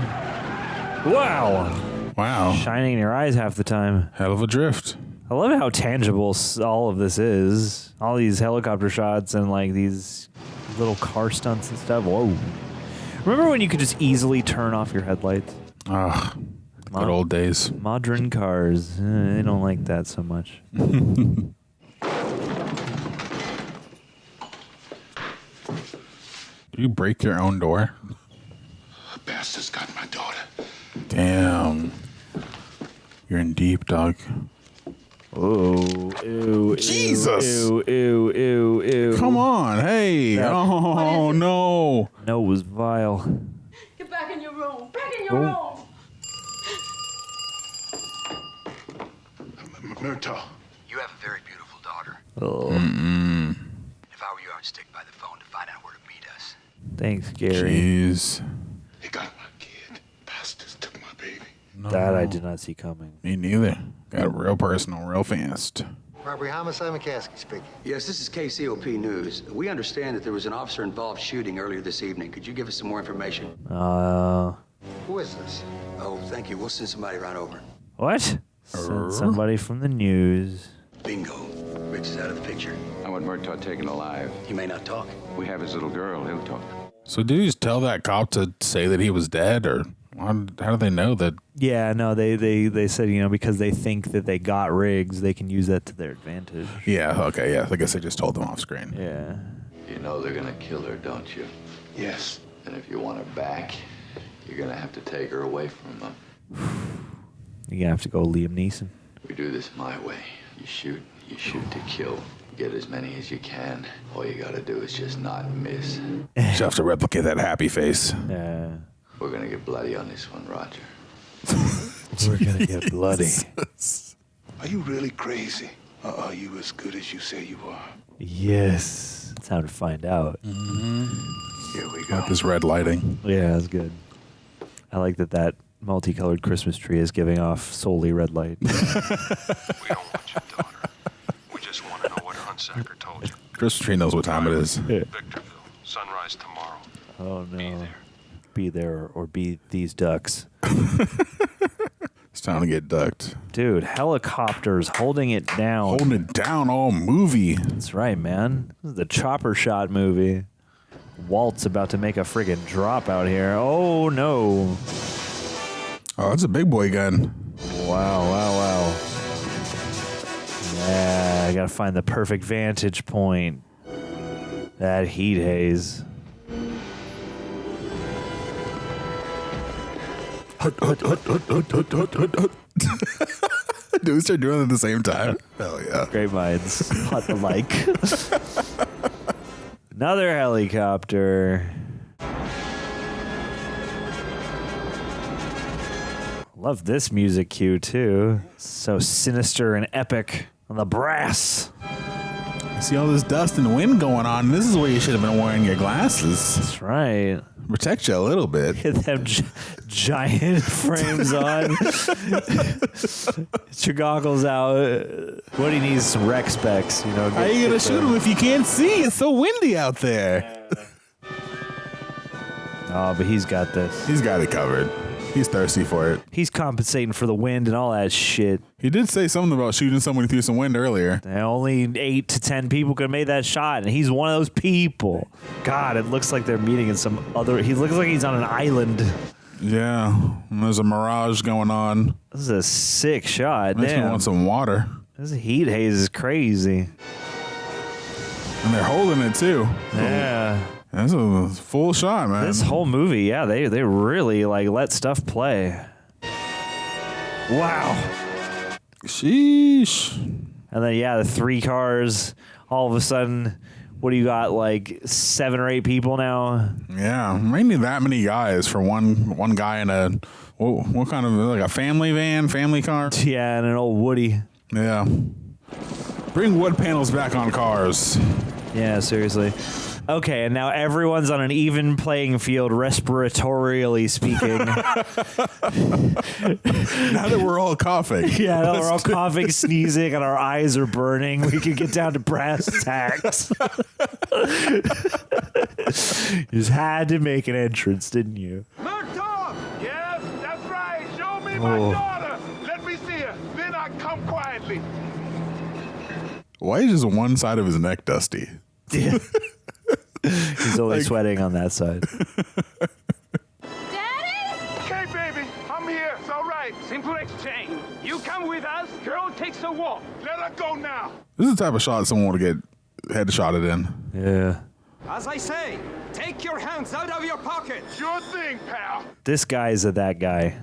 Wow. Wow. Shining in your eyes half the time. Hell of a drift. I love how tangible all of this is. All these helicopter shots and like these little car stunts and stuff. Whoa. Remember when you could just easily turn off your headlights? Ah, good old days. Modern cars. They don't like that so much. Did you break your own door? The bastard's got my daughter. Damn. You're in deep, dog. Oh, ew, Jesus. Ew. Come on, hey. Yeah. Oh, no. No, it was vile. Get back in your room. Back in your room. Murtaugh. You have a very beautiful daughter. Oh. If I were you, I would stick by the phone to find out where to meet us. Thanks, Gary. Jeez. They got my kid. Bastards took my baby. No. That I did not see coming. Me neither. Got real personal, real fast. Robbery Homicide McCaskey speaking. Yes, this is KCOP News. We understand that there was an officer-involved shooting earlier this evening. Could you give us some more information? Who is this? Oh, thank you. We'll send somebody right over. What? Send somebody from the news. Bingo. Rich is out of the picture. I want Murtaugh taken alive. He may not talk. We have his little girl. He'll talk. So did he just tell that cop to say that he was dead, or how do they know that? Yeah, no, they said, you know, because they think that they got Riggs, they can use that to their advantage. Yeah, okay, yeah. I guess they just told them off screen. Yeah. You know they're gonna kill her, don't you? Yes. And if you want her back, you're gonna have to take her away from them. You're gonna have to go Liam Neeson. We do this my way. You shoot to kill. Get as many as you can. All you gotta do is just not miss. Just have to replicate that happy face. Yeah. We're gonna get bloody on this one, Roger. We're gonna get bloody. Are you really crazy? Or are you as good as you say you are? Yes. It's time to find out. Here we go. Like this red lighting. Yeah, that's good. I like that multicolored Christmas tree is giving off solely red light. We don't want your daughter. We just want to know what Hunsaker told you. Christmas tree knows what time it is. Victorville, sunrise tomorrow. Oh no. Be there or be these ducks. It's time to get ducked. Dude, helicopters holding it down. Holding it down all movie. That's right, man. This is the chopper shot movie. Walt's about to make a friggin' drop out here. Oh no. Oh, that's a big boy gun. Wow. Yeah, I gotta find the perfect vantage point. That heat haze. Do we start doing it at the same time? Hell yeah. Great minds. Hot alike. Another helicopter. Love this music cue too. So sinister and epic on the brass. You see all this dust and wind going on. This is where you should have been wearing your glasses. That's right. Protect you a little bit. Get them giant frames on. Get your goggles out. What do you need? Some rec specs, you know. How are you gonna shoot him if you can't see? It's so windy out there. Oh, but he's got this. He's got it covered. He's thirsty for it. He's compensating for the wind and all that shit. He did say something about shooting someone through some wind earlier. And only 8 to 10 people could have made that shot, and he's one of those people. God, it looks like they're meeting in some other... He looks like he's on an island. Yeah, and there's a mirage going on. This is a sick shot. Makes me Damn. want some water. This heat haze is crazy. And they're holding it, too. Yeah. That's a full shot, man. This whole movie, yeah, they really like let stuff play. Wow. Sheesh. And then yeah, the 3 cars. All of a sudden, what do you got? Like 7 or 8 people now. Yeah, maybe that many guys for one guy in a what kind of like a family van, family car? Yeah, and an old Woody. Yeah. Bring wood panels back on cars. Yeah, seriously. Okay, and now everyone's on an even playing field, respiratorially speaking. Now that we're all coughing. Yeah, now we're all coughing, sneezing, and our eyes are burning. We can get down to brass tacks. You just had to make an entrance, didn't you? Murtaugh! Yes, that's right. Show me my daughter. Let me see her. Then I come quietly. Why is just one side of his neck dusty? Yeah. He's only sweating on that side. Okay, baby. I'm here. It's all right. Simple exchange. You come with us, girl takes a walk. Let her go now. This is the type of shot someone would get headshotted in. Yeah. As I say, take your hands out of your pocket. Sure thing, pal. This guy's that guy.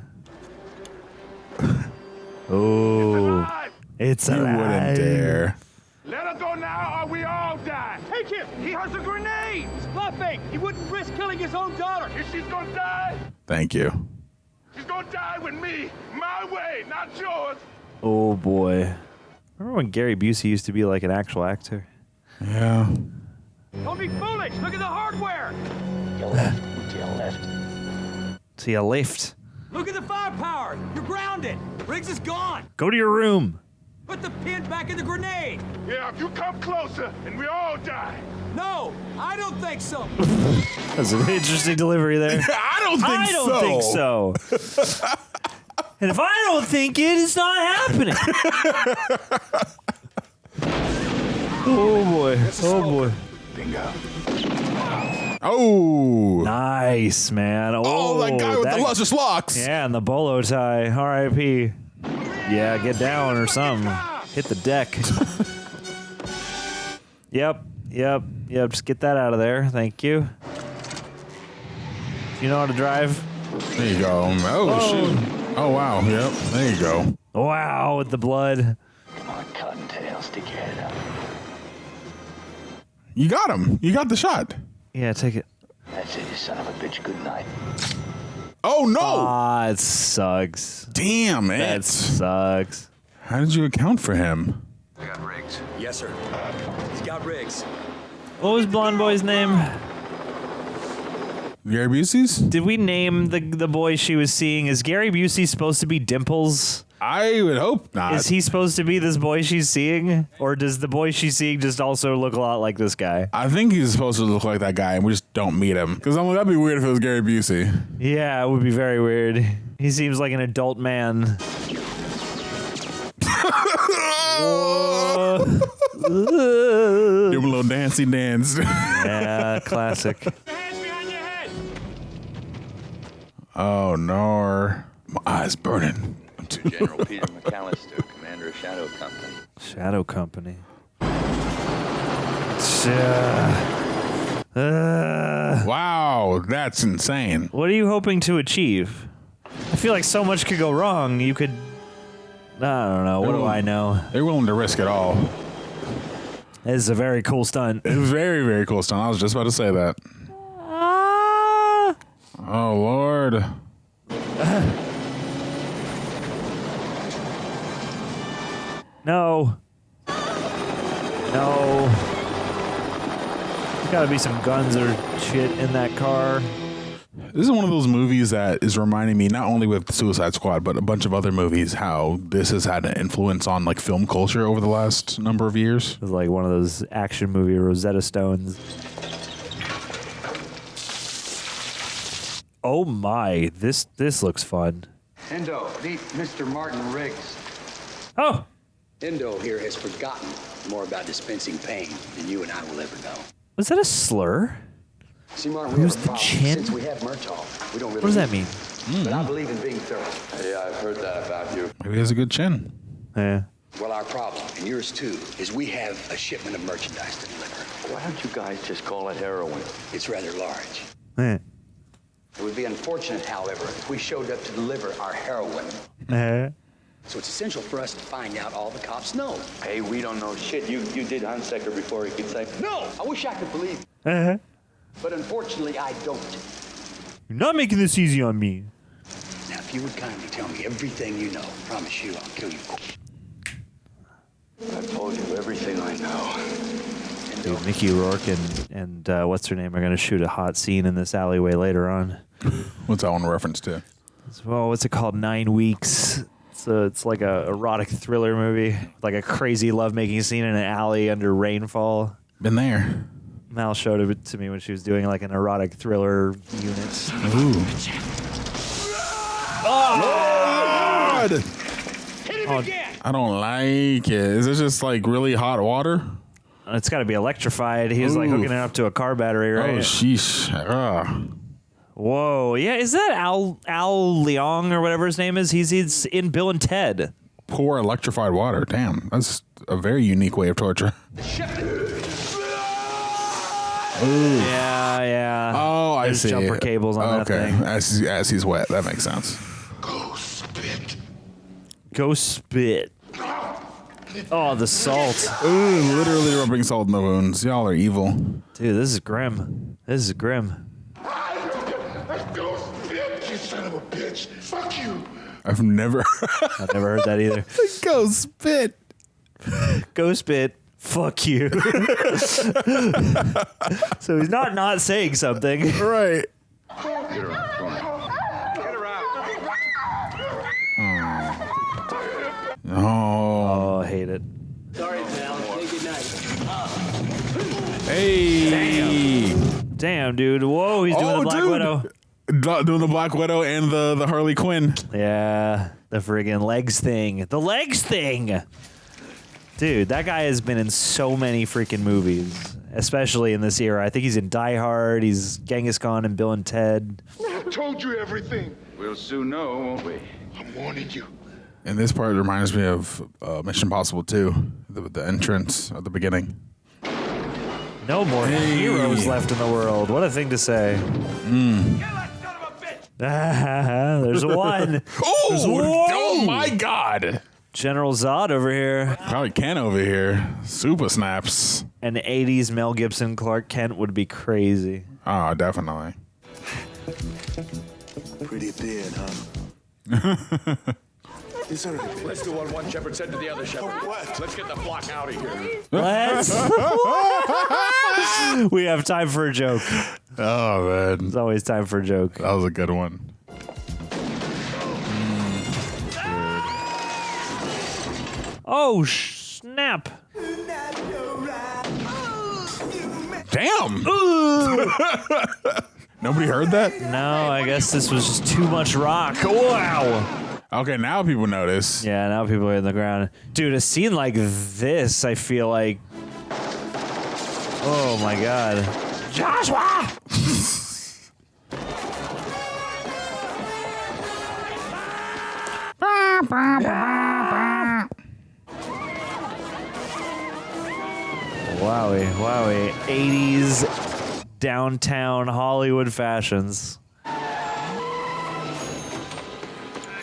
Oh. It's You alive. wouldn't dare. Let her go now or we all die. Take him! He has a grenade! Nothing! He wouldn't risk killing his own daughter! If she's gonna die, Thank you. she's gonna die with me. My way, not yours. Oh boy. Remember when Gary Busey used to be like an actual actor? Yeah. Don't be foolish! Look at the hardware! To your left. Look at the firepower. You're grounded. Riggs is gone. Go to your room. Put the pin back in the grenade! Yeah, if you come closer, and we all die. No, I don't think so. That's an interesting delivery there. I don't think so. And if I don't think it, it's not happening. Oh boy. Oh boy. Bingo. Oh. Nice, man. Oh, that guy with the luscious locks. Yeah, and the bolo tie. R.I.P. Yeah, get down or something. Hit the deck. Yep. Just get that out of there. Thank you. You know how to drive? There you go. Oh, shoot. Oh, wow. Yep. There you go. Wow, with the blood. Come on, cottontail, stick your head up. You got him. You got the shot. Yeah, take it. That's it, you son of a bitch. Good night. Oh, no. Ah, it sucks. Damn it. That sucks. How did you account for him? I got Riggs. Yes, sir. He's got Riggs. What was Blonde Boy's name? Gary Busey's? Did we name the boy she was seeing? Is Gary Busey supposed to be Dimples? I would hope not. Is he supposed to be this boy she's seeing? Or does the boy she's seeing just also look a lot like this guy? I think he's supposed to look like that guy, and we just don't meet him. Because I'm like, that'd be weird if it was Gary Busey. Yeah, it would be very weird. He seems like an adult man. Give him a little dancey dance. Yeah, classic. Oh, no. My eyes burning. General Peter McAllister, commander of Shadow Company. Shadow Company. Wow, that's insane. What are you hoping to achieve? I feel like so much could go wrong. You could... I don't know. What do I know? They're willing to risk it all. This is a very cool stunt. It's very, very cool stunt. I was just about to say that. Oh, Lord. No. No. There's got to be some guns or shit in that car. This is one of those movies that is reminding me, not only with Suicide Squad, but a bunch of other movies, how this has had an influence on like film culture over the last number of years. It's like one of those action movie Rosetta Stones. Oh my, this looks fun. Endo, meet Mr. Martin Riggs. Oh! Endo here has forgotten more about dispensing pain than you and I will ever know. Was that a slur? See, Martin, Who's we have a the problem. chin? Since we have Murtaugh, we don't really What does that mean? But I believe in being thorough. Yeah, I've heard that about you. Maybe he has a good chin. Yeah. Well, our problem, and yours too, is we have a shipment of merchandise to deliver. Why don't you guys just call it heroin? It's rather large. Yeah. It would be unfortunate, however, if we showed up to deliver our heroin. So it's essential for us to find out all the cops know. Hey, we don't know shit. You did Hunsaker before he could say No! I wish I could believe. But unfortunately, I don't. You're not making this easy on me. Now, if you would kindly tell me everything you know, I promise you I'll kill you. I told you everything I know. Dude, Mickey Rourke and what's her name are going to shoot a hot scene in this alleyway later on. What's that one reference to? Well, what's it called? 9 Weeks. So it's like a erotic thriller movie, like a crazy lovemaking scene in an alley under rainfall. Been there. Mal showed it to me when she was doing like an erotic thriller unit. Ooh. Oh! Lord! I don't like it. Is it just like really hot water? It's got to be electrified. He was like hooking it up to a car battery, right? Oh, sheesh. Whoa. Yeah, is that Al Leong or whatever his name is? He's in Bill and Ted. Pour electrified water. Damn. That's a very unique way of torture. Ooh. Yeah. Oh, I There's see. jumper cables on that thing. As he's wet. That makes sense. Go spit. Oh, the salt. Ooh, literally rubbing salt in the wounds. Y'all are evil. Dude, this is grim. This is grim. You son of a bitch. Fuck you. I've never heard that either. Go spit. Go spit. Fuck you. So he's not saying something. Right. Get her out. Oh, hate it. Sorry, pal. Say goodnight. Hey. Damn, dude. Whoa, he's doing the Black Widow. Doing the Black Widow and the Harley Quinn. Yeah, the friggin' legs thing. The legs thing! Dude, that guy has been in so many freaking movies, especially in this era. I think he's in Die Hard, he's Genghis Khan and Bill and Ted. I told you everything. We'll soon know, won't we? I'm warning you. And this part reminds me of Mission Impossible 2, the entrance at the beginning. No more heroes left in the world. What a thing to say. There's one. Oh my God. General Zod over here. Probably Ken over here. Super snaps. An 80s Mel Gibson Clark Kent would be crazy. Oh, definitely. Pretty thin, huh? It's all right. Let's do what one shepherd said to the other shepherd. What? Let's get the flock out of here. Let's. We have time for a joke. Oh, man. There's always time for a joke. That was a good one. Oh, snap. Damn. Nobody heard that? No, I guess this was just too much rock. Wow. Okay, now people notice. Yeah, now people are in the ground. Dude, a scene like this, I feel like... Oh, my God. Joshua! Wowie, wowie. 80s downtown Hollywood fashions.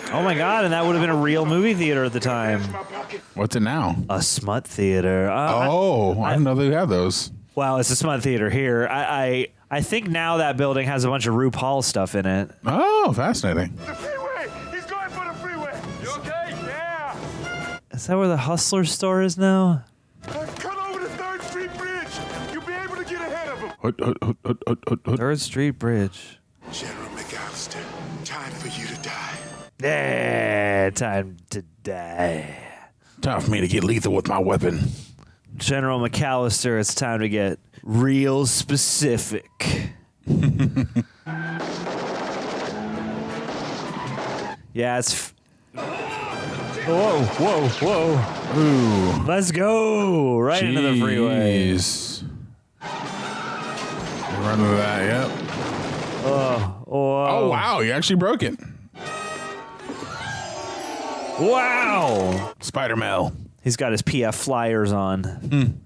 Oh my God, and that would have been a real movie theater at the time. What's it now? A smut theater. I didn't know they had those. Well, it's a smut theater here. I think now that building has a bunch of RuPaul stuff in it. Oh, fascinating. The freeway! He's going for the freeway! You okay? Yeah! Is that where the Hustler store is now? Cut over the 3rd Street Bridge! You'll be able to get ahead of him! 3rd Street Bridge. General McAllister, time for you to die. Yeah, time to die. Time for me to get lethal with my weapon. General McAllister, it's time to get real specific. Yeah, it's... Whoa, whoa, whoa. Ooh. Let's go. Right into the freeway. Run into that, yep. Oh, wow, you actually broke it. Wow. Spider-Mel. He's got his PF flyers on.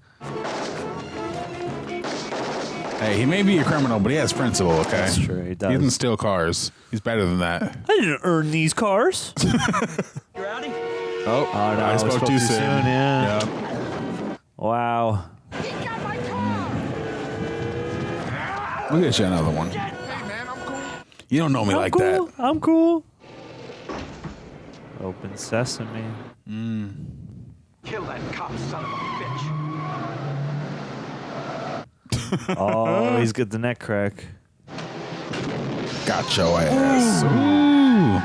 Hey, he may be a criminal, but he has principle, okay? That's true, he does. He doesn't steal cars. He's better than that. I didn't earn these cars. You ready? Oh, no, I spoke too soon. Yeah. Yep. Wow. We'll get you another one. You don't know me like that. I'm cool. Open sesame. Kill that cop, son of a bitch. Oh, he's got the neck crack. Got your ass. Ooh.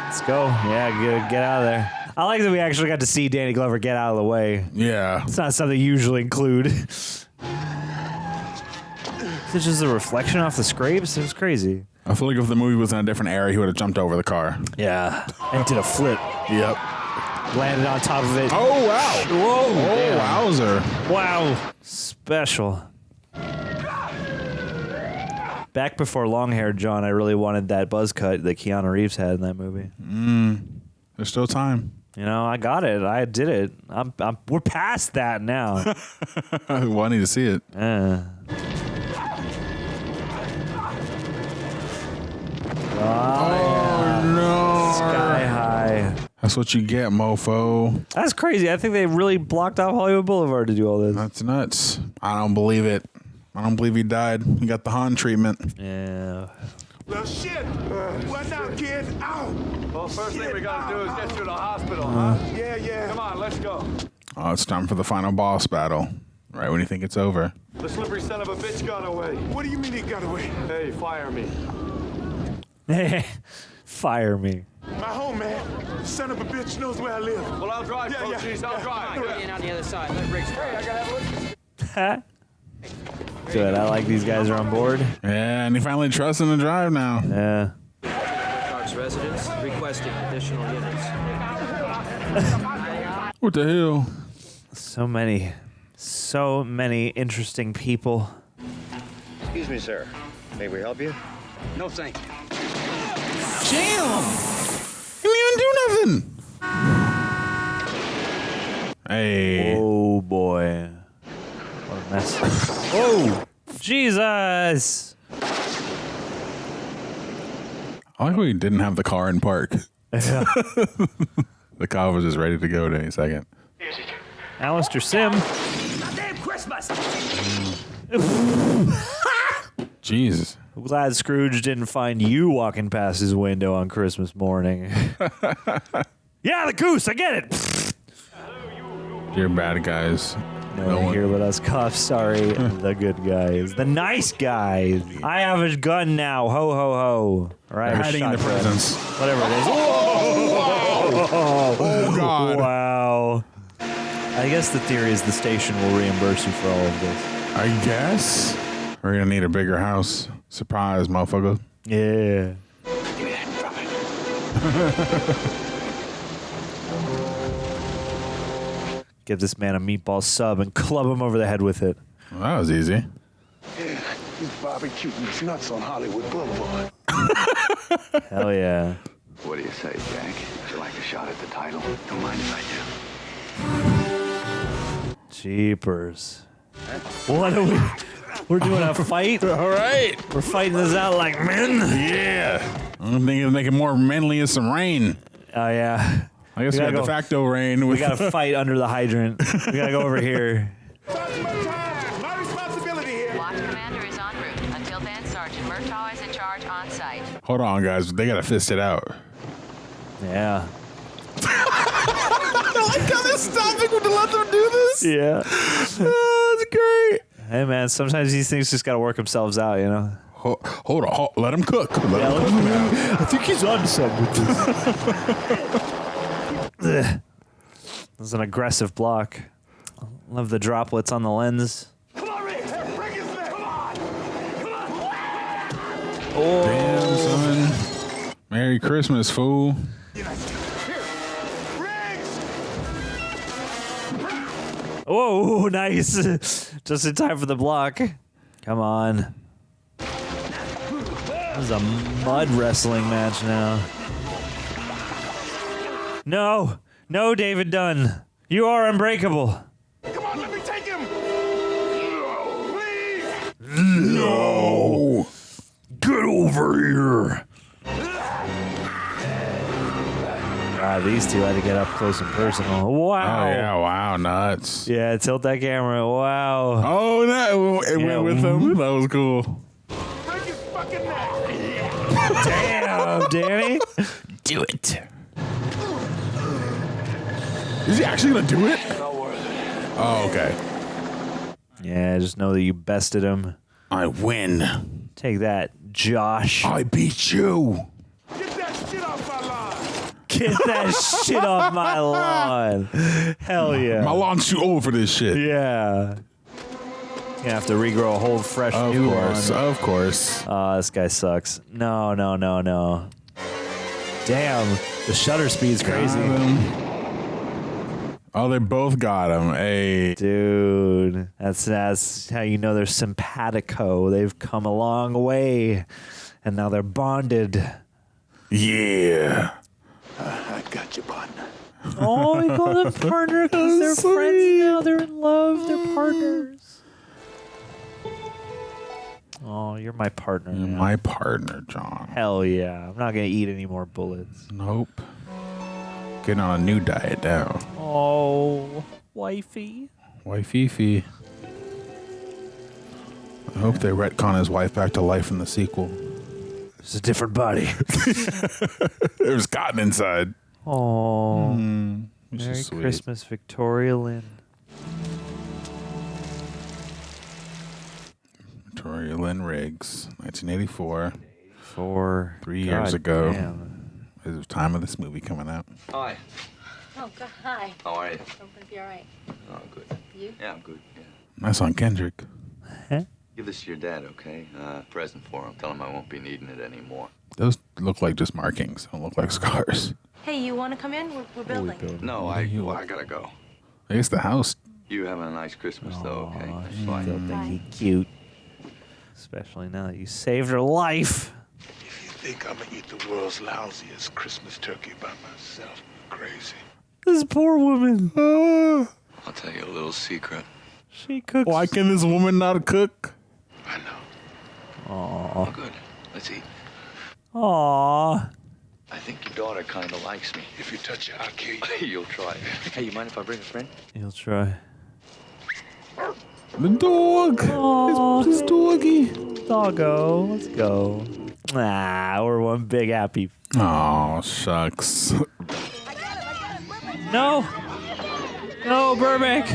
Let's go. Yeah, get out of there. I like that we actually got to see Danny Glover get out of the way. Yeah. It's not something you usually include. Is it just a reflection off the scrapes? It was crazy. I feel like if the movie was in a different era, he would have jumped over the car. Yeah. And did a flip. Yep. Landed on top of it. Oh, wow. Whoa. Oh, Damn. wowzer. Wow. Special. Back before long-haired John, I really wanted that buzz cut that Keanu Reeves had in that movie. There's still time. You know, I got it. I did it. We're past that now. Well, I need to see it. Oh, no. Sky high. That's what you get, mofo. That's crazy. I think they really blocked off Hollywood Boulevard to do all this. That's nuts. I don't believe it. I don't believe he died. He got the Han treatment. Yeah. Well, shit! What now, kid? Ow! Well, first thing we gotta do is get you to the hospital, huh? Yeah. Come on, let's go. Oh, it's time for the final boss battle. Right when you think it's over. The slippery son of a bitch got away. What do you mean he got away? Hey, fire me. Fire me. My home, man. Son of a bitch knows where I live. Well, I'll drive, Cochise. I'll drive. Get in on the other side. Let Riggs drive. I gotta have a look. Good. I like these guys are on board. Yeah, and he finally trusts him to drive now. Yeah. Park's residents requesting additional units. What the hell? So many interesting people. Excuse me, sir. May we help you? No, thank you. Damn! He didn't even do nothing. Hey. Oh boy. What a mess. Oh! Jesus! I like how he didn't have the car in park. Yeah. The car was just ready to go in any second. Alistair Sim. Goddamn Christmas! Jesus. I'm glad Scrooge didn't find you walking past his window on Christmas morning. Yeah, the goose, I get it. You're bad guys. No one here but us cops. Sorry, the good guys. The nice guys. I have a gun now. Ho, ho, ho. Or I have hiding a in the shotgun. presents. Whatever it is. Oh, God. Wow. I guess the theory is the station will reimburse you for all of this. I guess. We're going to need a bigger house. Surprise, motherfucker. Yeah. Give me that. Drop it. Give this man a meatball sub and club him over the head with it. Well, that was easy. Yeah, he's barbecuing his nuts on Hollywood Boulevard. Hell yeah. What do you say, Jack? Would you like a shot at the title? Don't mind if I do. Jeepers. What are we? We're doing a fight? All right. We're fighting this out like men? Yeah. I'm thinking of making more manly as some rain. Oh, yeah. I guess we got de facto rain. We got to fight under the hydrant. We got to go over here. My responsibility here. Watch commander is en route. Until then, Sergeant Murtaugh is in charge on site. Hold on, guys. They got to fist it out. Yeah. I like how they're stopping to let them do this. Yeah. Oh, that's great. Hey, man, sometimes these things just got to work themselves out, you know? Hold on. Let him cook. Let him cook now. I think he's on something with this. That's an aggressive block. Love the droplets on the lens. Come on, Rick! Bring his leg! Come on! Come on! Oh. Damn, son. Merry Christmas, fool. Whoa, nice. Just in time for the block. Come on. This is a mud wrestling match now. No. No, David Dunn. You are unbreakable. Come on, let me take him. Please. No. Get over here. God, these two had to get up close and personal. Wow. Oh, yeah. Wow. Nuts. Yeah, tilt that camera. Wow. Oh, no. It went with them. That was cool. Break his fucking neck. Damn, Danny. Do it. Is he actually going to do it? Oh, okay. Yeah, just know that you bested him. I win. Take that, Josh. I beat you. Get that shit off my lawn. Get that shit off my lawn. Hell yeah. My lawn's too old for this shit. Yeah. You have to regrow a whole fresh new lawn. Of course. This guy sucks. No. Damn, the shutter speed's crazy. Oh, they both got him. Hey. Dude, that's how you know they're simpatico. They've come a long way, and now they're bonded. Yeah. I got you, partner. Oh, we call them partner because they're friends now. They're in love. They're partners. Oh, you're my partner. You're my partner, John. Hell yeah. I'm not going to eat any more bullets. Nope. Getting on a new diet now. Oh, wifey. Wifey. I hope they retcon his wife back to life in the sequel. It's a different body. There's cotton inside. Oh. Merry Christmas, Victoria Lynn. Victoria Lynn Riggs, 1984. 3 years ago. Damn. There's time of this movie coming out. Hi. Oh, God, hi. How are you? I'm gonna be all right. Oh, good. You? Yeah, I'm good. Yeah. Nice on Kendrick. Give this to your dad, okay? Present for him. Tell him I won't be needing it anymore. Those look like just markings. Don't look like scars. Hey, you want to come in? We're building. No, I gotta go. I guess the house. You having a nice Christmas, though, okay? That's Still think he cute. Especially now that you saved her life. If you think I'm gonna eat the world's lousiest Christmas turkey by myself, you're crazy. This poor woman. I'll tell you a little secret. She cooks. Why can this woman not cook? I know. Oh, good. Let's eat. Aww. I think your daughter kind of likes me. If you touch her, I'll kill you. You'll try. Hey, you mind if I bring a friend? He'll try. The dog. His doggy. Doggo. Let's go. We're one big happy. Oh, shucks. No. No, Burbank.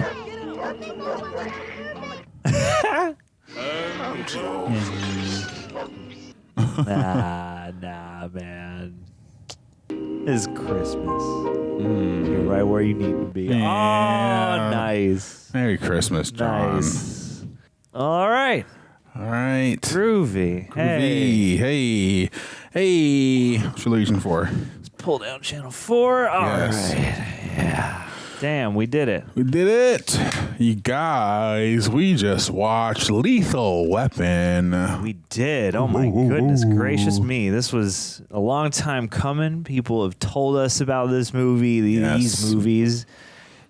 Nah, man. It's Christmas. You're right where you need to be. Yeah. Oh, nice. Merry Christmas, John. Nice. All right. All right. Groovy. Hey. What you reaching for? Let's pull down channel 4. All right. Yeah. Damn, we did it. We did it. You guys, we just watched Lethal Weapon. We did. Oh, my goodness gracious me. This was a long time coming. People have told us about this movie, these movies.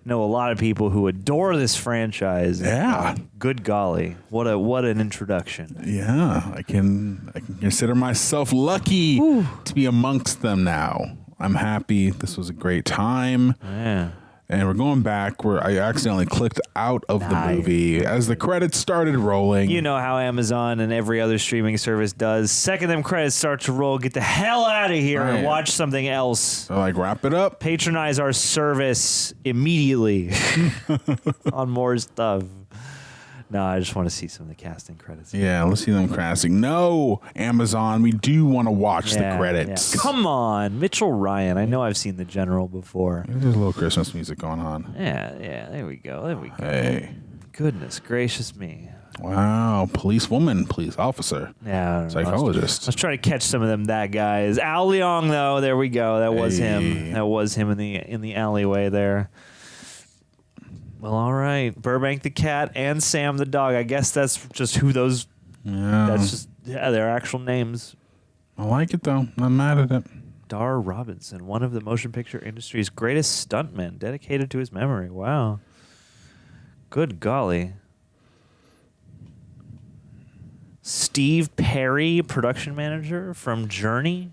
Know a lot of people who adore this franchise. Yeah. Good golly. What an introduction. Yeah. I can consider myself lucky to be amongst them now. I'm happy. This was a great time. Yeah. And we're going back where I accidentally clicked out of the movie as the credits started rolling. You know how Amazon and every other streaming service does. Second them credits start to roll, get the hell out of here and watch something else. So wrap it up. Patronize our service immediately on more stuff. No, I just want to see some of the casting credits. Yeah, let's see them casting. No, Amazon, we do want to watch the credits. Yeah. Come on, Mitchell Ryan. I know I've seen The General before. There's a little Christmas music going on. Yeah, there we go. Hey. Goodness gracious me. Wow, police officer. Yeah, psychologist. Let's try to catch some of them bad guys. Al Leong, though, there we go. That was him. That was him in the alleyway there. Well, all right. Burbank the cat and Sam the dog. I guess that's just who those. Yeah. That's just their actual names. I like it though. I'm mad at it. Dar Robinson, one of the motion picture industry's greatest stuntmen, dedicated to his memory. Wow. Good golly. Steve Perry, production manager from Journey.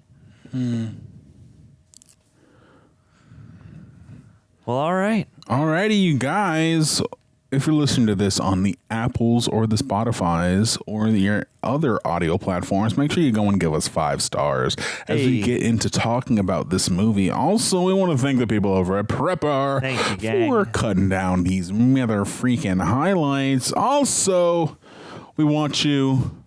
Well, all right. Alrighty, you guys. If you're listening to this on the Apples or the Spotifys or your other audio platforms, make sure you go and give us 5 stars as we get into talking about this movie. Also, we want to thank the people over at Prepper for cutting down these mother freaking highlights. Also, we want you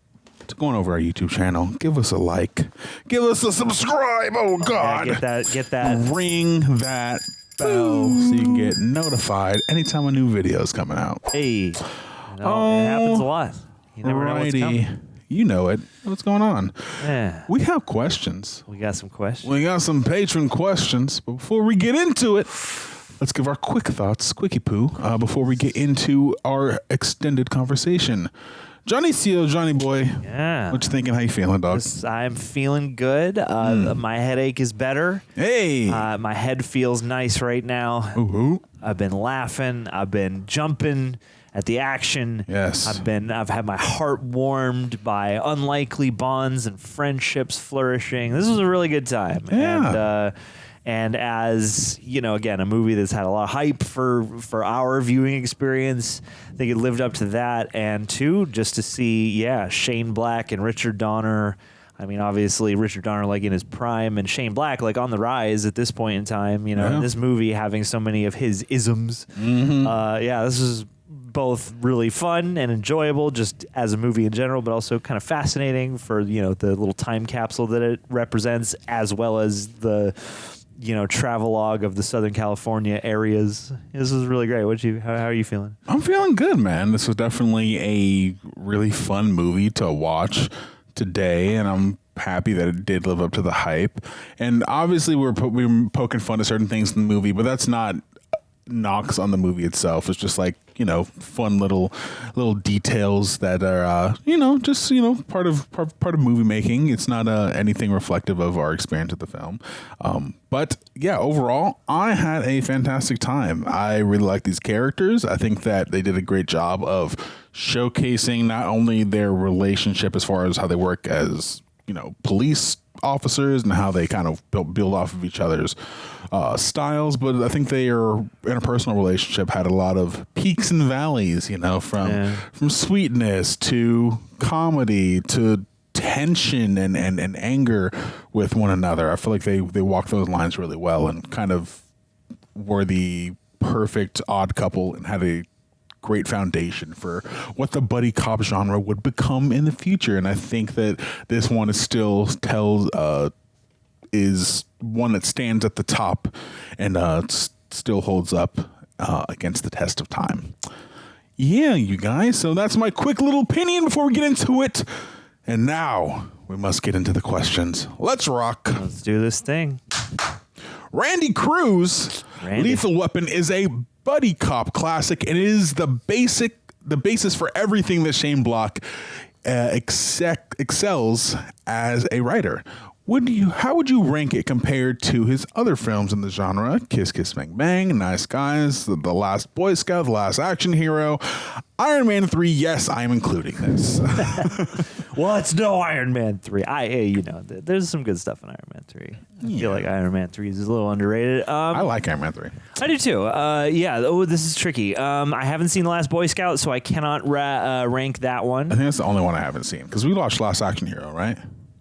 to go on over our YouTube channel, give us a like, give us a subscribe. Oh God, yeah, get that, ring that bell so you can get notified anytime a new video is coming out. Hey, it happens a lot. You never know what's coming. You know it. What's going on? Yeah. We have questions. We got some questions. We got some patron questions. But before we get into it, let's give our quick thoughts, quickie poo, before we get into our extended conversation. Johnny Seal, Johnny boy. Yeah. What you thinking? How you feeling, dog? I'm feeling good. My headache is better. Hey. My head feels nice right now. Ooh. I've been laughing. I've been jumping at the action. Yes. I've had my heart warmed by unlikely bonds and friendships flourishing. This was a really good time. Yeah. And as, you know, again, a movie that's had a lot of hype for our viewing experience, I think it lived up to that. And two, just to see, Shane Black and Richard Donner. I mean, obviously, Richard Donner, like, in his prime, and Shane Black, like, on the rise at this point in time. You know, in this movie having so many of his isms. Mm-hmm. This is both really fun and enjoyable just as a movie in general, but also kind of fascinating for, the little time capsule that it represents, as well as the, travelogue of the Southern California areas. This was really great. How are you feeling? I'm feeling good, man. This was definitely a really fun movie to watch today, and I'm happy that it did live up to the hype. And obviously we were poking fun at certain things in the movie, but that's not knocks on the movie itself. It's just like, fun little details that are just part of movie making. It's not anything reflective of our experience of the film. But yeah, overall I had a fantastic time. I really like these characters. I think that they did a great job of showcasing not only their relationship as far as how they work as police officers and how they kind of build off of each other's styles, but I think they are interpersonal relationship had a lot of peaks and valleys, from sweetness to comedy to tension and anger with one another. I feel like they walked those lines really well and kind of were the perfect odd couple and had a great foundation for what the buddy cop genre would become in the future. And I think that this one is still is one that stands at the top and still holds up against the test of time. Yeah, you guys. So that's my quick little opinion before we get into it. And now we must get into the questions. Let's rock. Let's do this thing. Randy Cruz, Lethal Weapon is a buddy cop classic, and it is the basis for everything that Shane Block excels as a writer. How would you rank it compared to his other films in the genre? Kiss Kiss Bang Bang, Nice Guys, The Last Boy Scout, The Last Action Hero, Iron Man 3. Yes, I am including this. Well, it's no Iron Man 3. There's some good stuff in Iron Man 3. I feel like Iron Man 3 is a little underrated. I like Iron Man 3. I do too. This is tricky. I haven't seen The Last Boy Scout, so I cannot rank that one. I think that's the only one I haven't seen, because we watched Last Action Hero, right?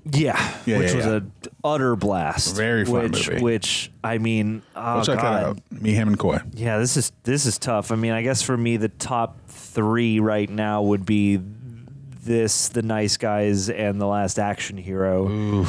Which was an utter blast. Very fun movie. Which I mean, we'll check that out. Me, him, and Coy. Yeah, this is tough. I mean, I guess for me, the top 3 right now would be this, The Nice Guys, and The Last Action Hero.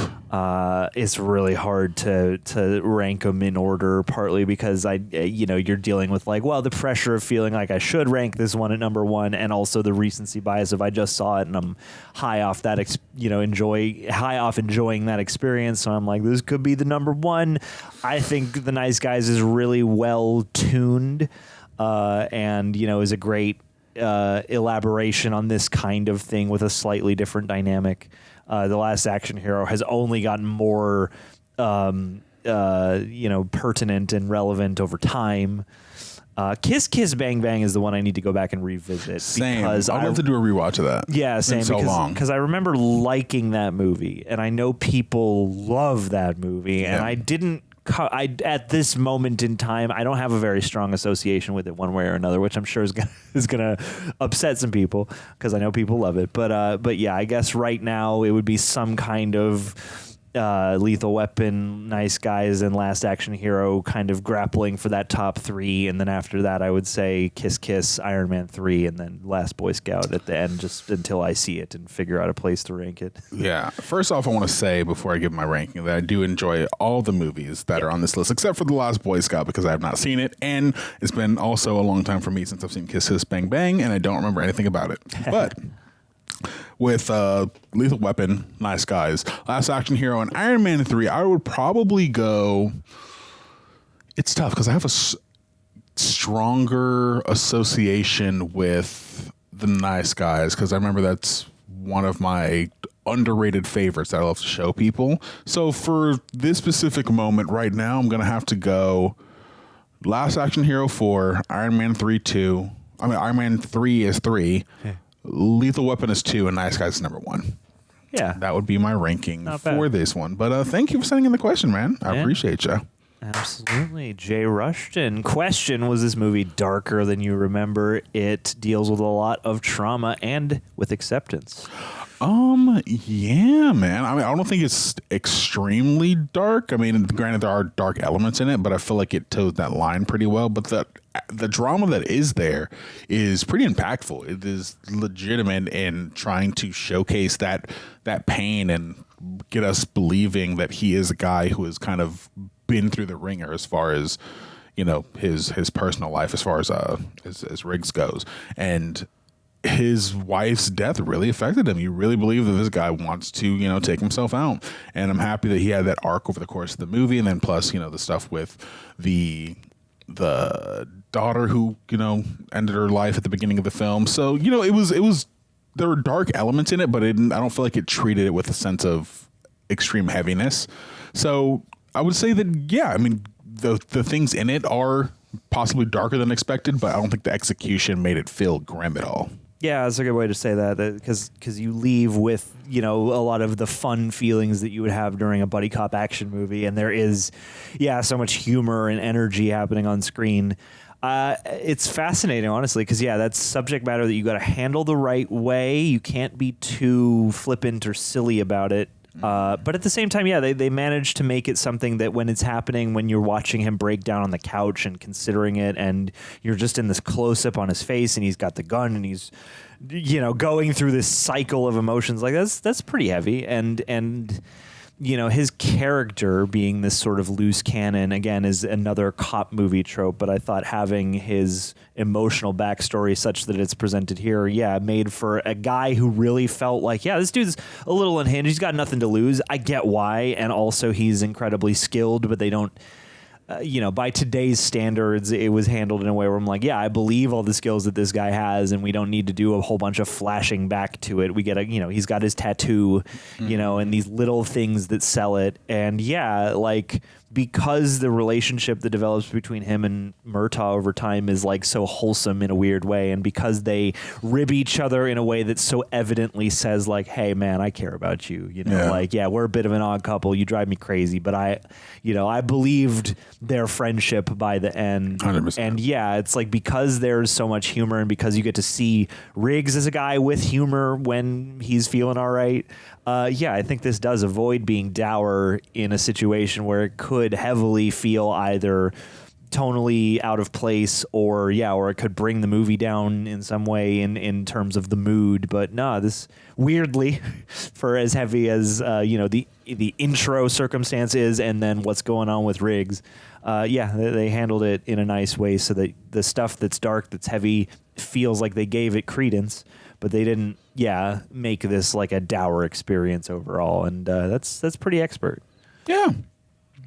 It's really hard to rank them in order, partly because you're dealing with the pressure of feeling like I should rank this one at number 1, and also the recency bias of I just saw it and I'm high off that enjoying that experience. So I'm like, this could be the number 1. I think The Nice Guys is really well tuned, and is a great elaboration on this kind of thing with a slightly different dynamic. The Last Action Hero has only gotten more pertinent and relevant over time. Kiss Kiss Bang Bang is the one I need to go back and revisit. Same. I'd love to do a rewatch of that. Yeah, same. So long. Because I remember liking that movie, and I know people love that movie, and I didn't. At this moment in time, I don't have a very strong association with it one way or another, which I'm sure is gonna upset some people because I know people love it. But yeah, I guess right now it would be some kind of Lethal Weapon, Nice Guys, and Last Action Hero kind of grappling for that top 3, and then after that I would say Kiss Kiss, Iron Man 3, and then Last Boy Scout at the end, just until I see it and figure out a place to rank it. Yeah. First off, I want to say before I give my ranking that I do enjoy all the movies that are on this list, except for The Last Boy Scout, because I have not seen it, and it's been also a long time for me since I've seen Kiss Kiss Bang Bang, and I don't remember anything about it. But with Lethal Weapon, Nice Guys, Last Action Hero, and Iron Man 3, I would probably go... It's tough because I have a stronger association with The Nice Guys, because I remember that's one of my underrated favorites that I love to show people. So for this specific moment right now, I'm going to have to go Last Action Hero 4, Iron Man 3 2. Iron Man 3 is 3. Okay. Lethal Weapon is 2, and Nice Guys is number 1. Yeah. That would be my ranking for this one. But thank you for sending in the question, man. I appreciate you. Absolutely. Jay Rushton. Question, was this movie darker than you remember? It deals with a lot of trauma and with acceptance. Yeah, man. I don't think it's extremely dark. Granted, there are dark elements in it, but I feel like it toes that line pretty well. But the the drama that is there is pretty impactful. It is legitimate in trying to showcase that pain and get us believing that he is a guy who has kind of been through the ringer as far as, you know, his personal life, as far as Riggs goes. And his wife's death really affected him. You really believe that this guy wants to, you know, take himself out. And I'm happy that he had that arc over the course of the movie. And then plus, you know, the stuff with the daughter who, you know, ended her life at the beginning of the film. So, you know, it was there were dark elements in it, but I don't feel like it treated it with a sense of extreme heaviness. So I would say that, yeah, I mean, the things in it are possibly darker than expected, but I don't think the execution made it feel grim at all. Yeah, that's a good way to say that, because you leave with, you know, a lot of the fun feelings that you would have during a buddy cop action movie, and there is, yeah, so much humor and energy happening on screen. It's fascinating, honestly, because, yeah, that's subject matter that you got to handle the right way. You can't be too flippant or silly about it. But at the same time, yeah, they managed to make it something that when it's happening, when you're watching him break down on the couch and considering it, and you're just in this close up on his face, and he's got the gun, and he's, you know, going through this cycle of emotions, like that's pretty heavy. And you know, his character being this sort of loose cannon, again, is another cop movie trope, but I thought having his emotional backstory such that it's presented here, yeah, made for a guy who really felt like, yeah, this dude's a little unhinged. He's got nothing to lose. I get why. And also he's incredibly skilled, but they don't, you know, by today's standards, it was handled in a way where I'm like, yeah, I believe all the skills that this guy has, and we don't need to do a whole bunch of flashing back to it. We get you know, he's got his tattoo, you know, and these little things that sell it. And yeah, like, because the relationship that develops between him and Murtaugh over time is like so wholesome in a weird way, and because they rib each other in a way that so evidently says like, hey man, I care about you, you know, like, yeah, we're a bit of an odd couple, you drive me crazy, but I believed their friendship by the end. 100%. And yeah, it's like, because there's so much humor, and because you get to see Riggs as a guy with humor when he's feeling all right, yeah, I think this does avoid being dour in a situation where it could heavily feel either tonally out of place, or it could bring the movie down in some way in terms of the mood. But no, this weirdly, for as heavy as you know, the intro circumstance is, and then what's going on with Riggs, yeah, they handled it in a nice way so that the stuff that's dark, that's heavy, feels like they gave it credence, but they didn't, make this like a dour experience overall, and that's pretty expert. Yeah,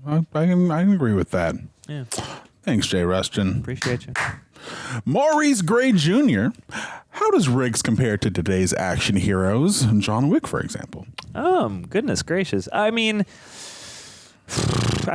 I can agree with that. Yeah. Thanks, Jay Rustin. Appreciate you. Maurice Gray Jr. How does Riggs compare to today's action heroes, John Wick, for example? Goodness gracious. I mean,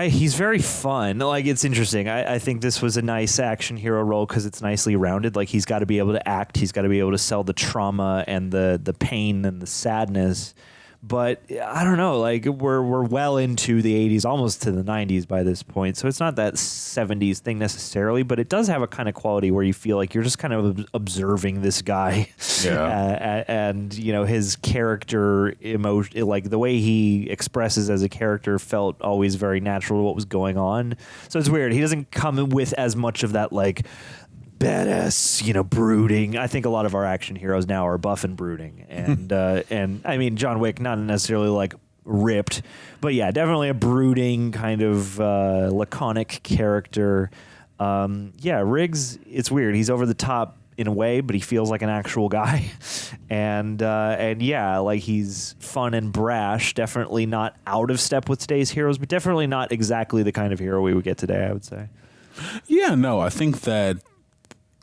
he's very fun. Like, it's interesting. I think this was a nice action hero role because it's nicely rounded. Like, he's got to be able to act. He's got to be able to sell the trauma and the pain and the sadness. But I don't know, like, we're well into the 80s, almost to the 90s by this point. So it's not that 70s thing necessarily, but it does have a kind of quality where you feel like you're just kind of observing this guy. Yeah. And, you know, his character, like the way he expresses as a character felt always very natural to what was going on. So it's weird. He doesn't come with as much of that, like, badass, you know, brooding. I think a lot of our action heroes now are buff and brooding, and and I mean, John Wick, not necessarily like ripped, but yeah, definitely a brooding kind of laconic character. Yeah, Riggs, it's weird. He's over the top in a way, but he feels like an actual guy, and yeah, like, he's fun and brash. Definitely not out of step with today's heroes, but definitely not exactly the kind of hero we would get today, I would say. Yeah, no, I think that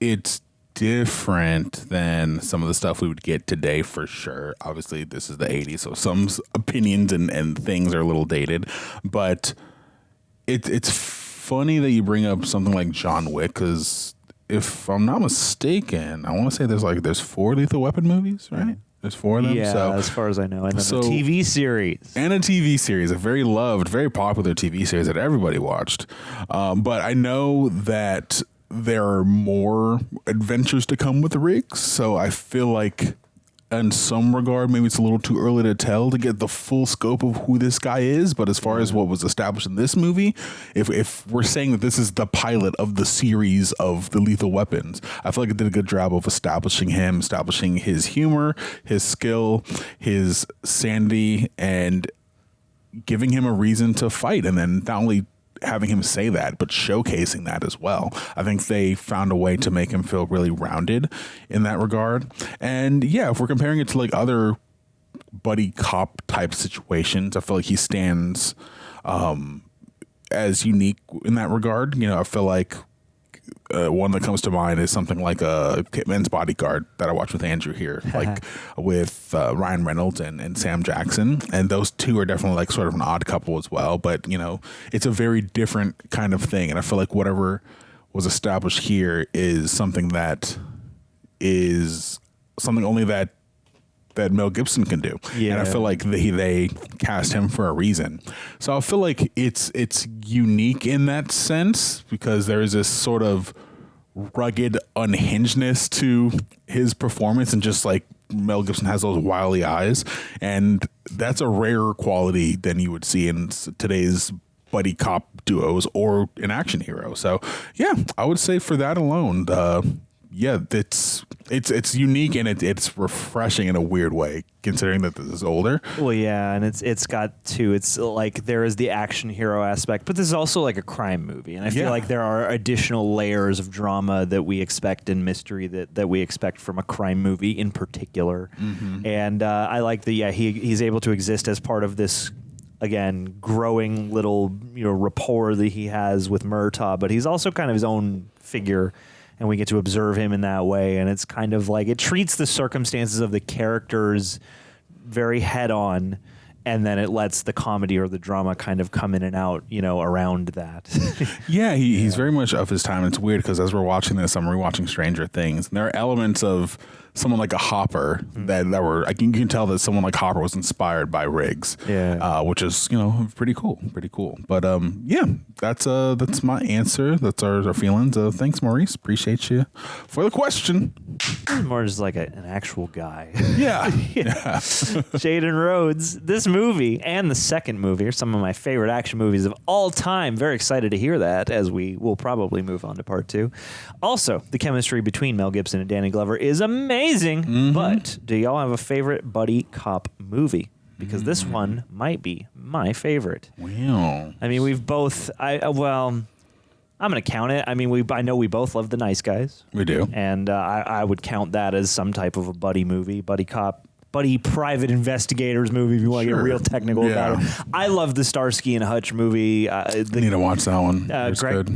it's different than some of the stuff we would get today for sure. Obviously, this is the 80s, so some opinions and things are a little dated. But it's funny that you bring up something like John Wick, because if I'm not mistaken, I want to say there's 4 Lethal Weapon movies, right? There's 4 of them. Yeah, so, as far as I know. And then the TV series. And a TV series, a very loved, very popular TV series that everybody watched. But I know that there are more adventures to come with Riggs, so I feel like in some regard, maybe it's a little too early to tell to get the full scope of who this guy is. But as far as what was established in this movie, if we're saying that this is the pilot of the series of the Lethal Weapons, I feel like it did a good job of establishing him, establishing his humor, his skill, his sanity, and giving him a reason to fight. And then not only having him say that, but showcasing that as well. I think they found a way to make him feel really rounded in that regard. And yeah, if we're comparing it to like other buddy cop type situations, I feel like he stands as unique in that regard. You know, I feel like one that comes to mind is something like a Hitman's Bodyguard that I watched with Andrew here, like with Ryan Reynolds and Sam Jackson. And those two are definitely like sort of an odd couple as well. But, you know, it's a very different kind of thing. And I feel like whatever was established here is something that is something only that Mel Gibson can do. Yeah. And I feel like they cast him for a reason. So I feel like it's unique in that sense because there is this sort of rugged unhingedness to his performance, and just like Mel Gibson has those wily eyes, and that's a rarer quality than you would see in today's buddy cop duos or an action hero. So yeah, I would say for that alone, yeah, it's unique and it's refreshing in a weird way, considering that this is older. Well, yeah, and it's got two. It's like there is the action hero aspect, but this is also like a crime movie, and I feel like there are additional layers of drama that we expect in mystery that we expect from a crime movie in particular. Mm-hmm. And I like he's able to exist as part of this, again, growing little rapport that he has with Murtaugh, but he's also kind of his own figure. And we get to observe him in that way. And it's kind of like it treats the circumstances of the characters very head on. And then it lets the comedy or the drama kind of come in and out, around that. Yeah, he's very much of his time. And it's weird because as we're watching this, I'm rewatching Stranger Things. And there are elements of someone like a Hopper that were, you can tell that someone like Hopper was inspired by Riggs. Yeah. Which is, pretty cool. But yeah, that's my answer. That's our feelings. Thanks, Maurice. Appreciate you for the question. This is more just like an actual guy. Yeah. Jaden Rhodes. This movie and the second movie are some of my favorite action movies of all time. Very excited to hear that, as we will probably move on to part 2. Also, the chemistry between Mel Gibson and Danny Glover is amazing. Mm-hmm. But do y'all have a favorite buddy cop movie? Because this one might be my favorite. Wow. I mean, we've both. I'm going to count it. I mean, I know we both love The Nice Guys. We do. And I would count that as some type of a buddy movie, buddy cop, buddy private investigators movie, if you want to get real technical about it. I love the Starsky and Hutch movie. Need to watch that one.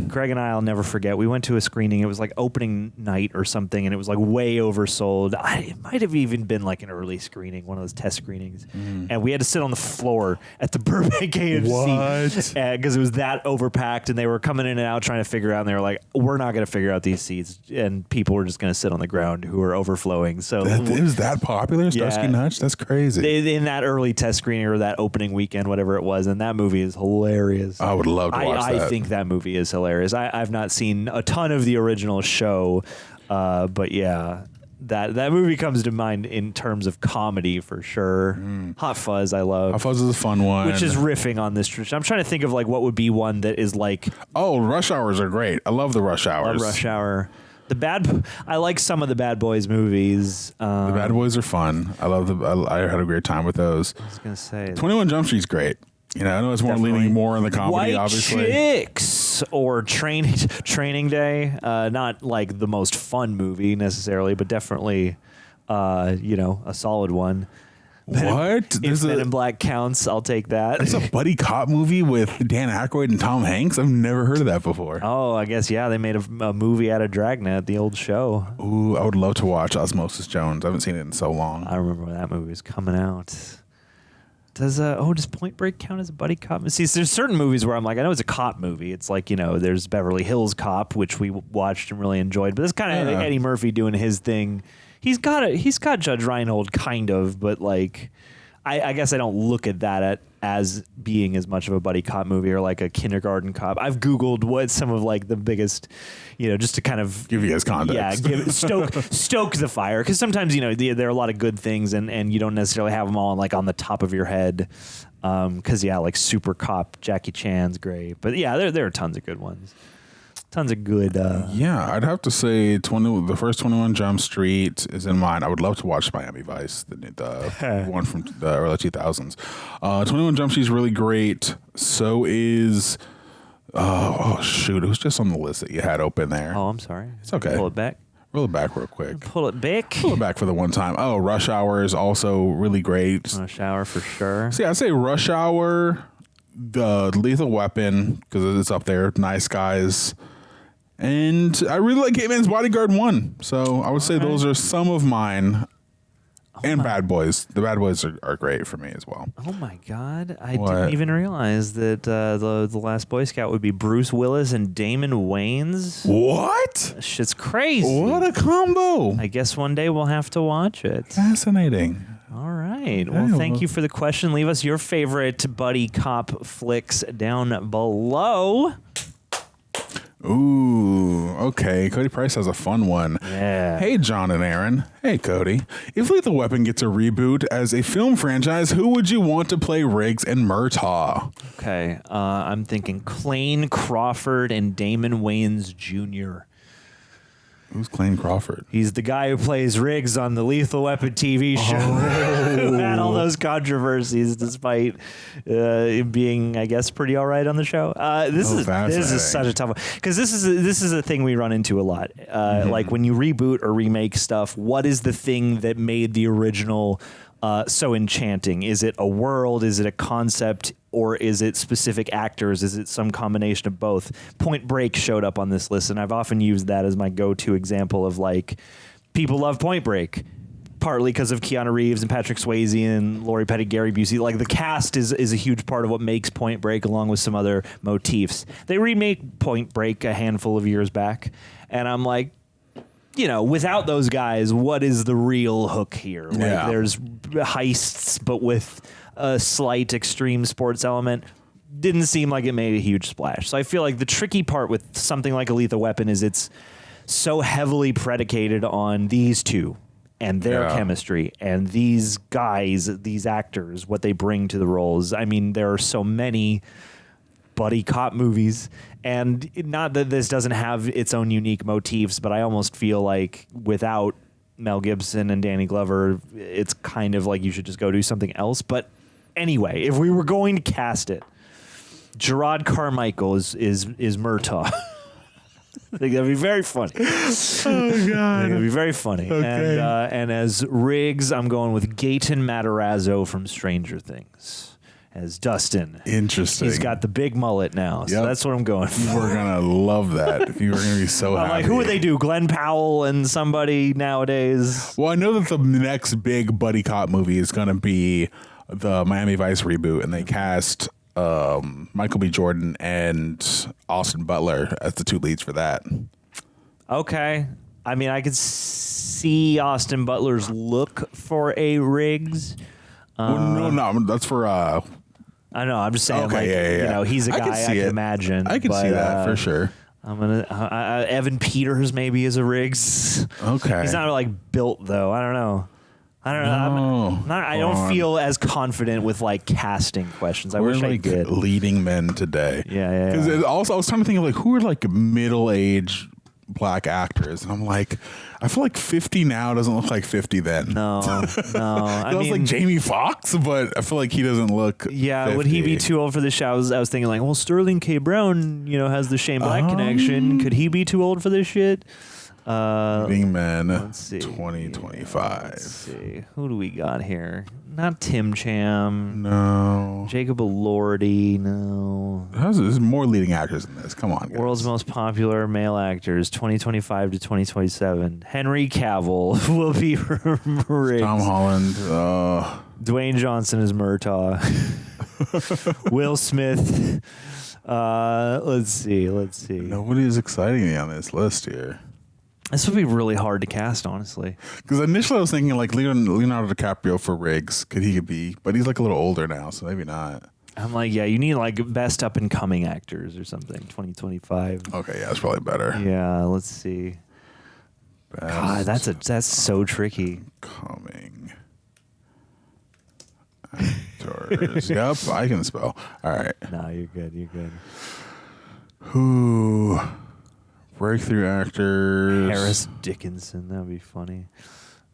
Greg and I'll never forget. We went to a screening. It was like opening night or something, and it was like way oversold. It might have even been like an early screening, one of those test screenings. And we had to sit on the floor at the Burbank AMC because it was that overpacked, and they were coming in and out trying to figure out, and they were like, we're not going to figure out these seats, and people were just going to sit on the ground who were overflowing. So it was that popular, Starsky Hutch? That's crazy. In that early test screening or that opening weekend, whatever it was, and that movie is hilarious. I would love to watch that. I think that movie is hilarious. I've not seen a ton of the original show, but yeah, that movie comes to mind in terms of comedy for sure. Hot Fuzz, I love. Hot Fuzz is a fun one. Which is riffing on this tradition. I'm trying to think of like what would be one that is like... Oh, Rush Hours are great. I love the Rush Hours. Love Rush Hour. I like some of the Bad Boys movies. The Bad Boys are fun. I had a great time with those. I was gonna say 21 Jump Street's great. I know it's leaning more on the comedy, White obviously. Chicks or Training Day. Not like the most fun movie necessarily, but definitely, a solid one. What? If Men in Black counts, I'll take that. It's a buddy cop movie with Dan Aykroyd and Tom Hanks. I've never heard of that before. Oh, I guess, yeah. They made a movie out of Dragnet, the old show. Ooh, I would love to watch Osmosis Jones. I haven't seen it in so long. I remember when that movie was coming out. Does Point Break count as a buddy cop? See, there's certain movies where I'm like, I know it's a cop movie. It's like, there's Beverly Hills Cop, which we watched and really enjoyed. But it's kind of Eddie Murphy doing his thing. He's got Judge Reinhold kind of, but like, I guess I don't look at that as being as much of a buddy cop movie or like a kindergarten cop. I've Googled what some of like the biggest, just to kind of give you guys context. Yeah, stoke the fire. Because sometimes, there are a lot of good things and you don't necessarily have them all on the top of your head. Because, like Super Cop, Jackie Chan's great. But yeah, there are tons of good ones. Tons of good. Yeah, I'd have to say the first 21 Jump Street is in mine. I would love to watch Miami Vice, the one from the early 2000s. 21 Jump Street is really great. So is, it was just on the list that you had open there. Oh, I'm sorry. It's okay. Pull it back. Roll it back real quick. Pull it back. Pull it back for the one time. Oh, Rush Hour is also really great. Rush Hour for sure. See, I'd say Rush Hour, the Lethal Weapon, because it's up there. Nice Guys. And I really like Hitman's Bodyguard 1. So I would say those are some of mine. And Bad Boys. The Bad Boys are great for me as well. Oh, my God. I didn't even realize that the last Boy Scout would be Bruce Willis and Damon Wayans. What? That shit's crazy. What a combo. I guess one day we'll have to watch it. Fascinating. All right. Well, thank you for the question. Leave us your favorite buddy cop flicks down below. Ooh, okay. Cody Price has a fun one. Yeah. Hey, John and Aaron. Hey, Cody. If Lethal Weapon gets a reboot as a film franchise, who would you want to play Riggs and Murtaugh? Okay. I'm thinking Clayne Crawford and Damon Wayans Jr. Who's Clayne Crawford? He's the guy who plays Riggs on the Lethal Weapon TV show. Who had all those controversies despite being, I guess, pretty all right on the show. This is such a tough one because this is a thing we run into a lot. Like when you reboot or remake stuff, what is the thing that made the original so enchanting? Is it a world? Is it a concept? Or is it specific actors? Is it some combination of both? Point Break showed up on this list, and I've often used that as my go-to example of like, people love Point Break, partly because of Keanu Reeves and Patrick Swayze and Lori Petty, Gary Busey. Like the cast is a huge part of what makes Point Break, along with some other motifs. They remade Point Break a handful of years back, and I'm like, without those guys, what is the real hook here? Like, there's heists, but with a slight extreme sports element. Didn't seem like it made a huge splash. So I feel like the tricky part with something like a Lethal Weapon is it's so heavily predicated on these two and their chemistry and these guys, these actors, what they bring to the roles. I mean, there are so many buddy cop movies, and not that this doesn't have its own unique motifs, but I almost feel like without Mel Gibson and Danny Glover, it's kind of like you should just go do something else. But anyway, if we were going to cast it, Gerard Carmichael is Murtaugh. I think that'd be very funny. Oh, God. It'd be very funny. Okay. And as Riggs, I'm going with Gaten Matarazzo from Stranger Things as Dustin. Interesting. He's got the big mullet now, so that's what I'm going for. You were going to love that. You were going to be so happy. Like, who would they do? Glenn Powell and somebody nowadays? Well, I know that the next big buddy cop movie is going to be the Miami Vice reboot, and they cast Michael B. Jordan and Austin Butler as the two leads for that. Okay. I mean, I could see Austin Butler's look for a Riggs. No, that's for... I know. I'm just saying, okay, he's a guy I can imagine. I can see that for sure. I'm gonna Evan Peters maybe is a Riggs. Okay. He's not like built though. I don't know. I don't feel as confident with like casting questions. I wish I did. Leading men today. Yeah. Because also I was trying to think of like who are like middle-aged black actors, and I'm like, I feel like 50 now doesn't look like 50 then. No. I mean, like Jamie Foxx, but I feel like he doesn't look. Yeah, 50. would he be too old for this show? I was thinking like, well, Sterling K. Brown, has the Shane Black connection. Could he be too old for this shit? Leading Men, let's see. 2025. Let's see. Who do we got here? Not Tim Cham. No. Jacob Elordi. No. There's more leading actors in this. Come on, guys. World's most popular male actors, 2025 to 2027. Henry Cavill will be Riggs. Tom Holland. Dwayne Johnson is Murtaugh. Will Smith. Let's see. Nobody is exciting me on this list here. This would be really hard to cast, honestly. Because initially I was thinking like Leonardo DiCaprio for Riggs, he could be, but he's like a little older now, so maybe not. I'm like, yeah, you need like best up and coming actors or something. 2025. Okay, yeah, that's probably better. Yeah, let's see. God, that's so tricky. Coming actors. Yep, I can spell. All right. No, you're good. You're good. Who? Breakthrough actors. Harris Dickinson. That would be funny.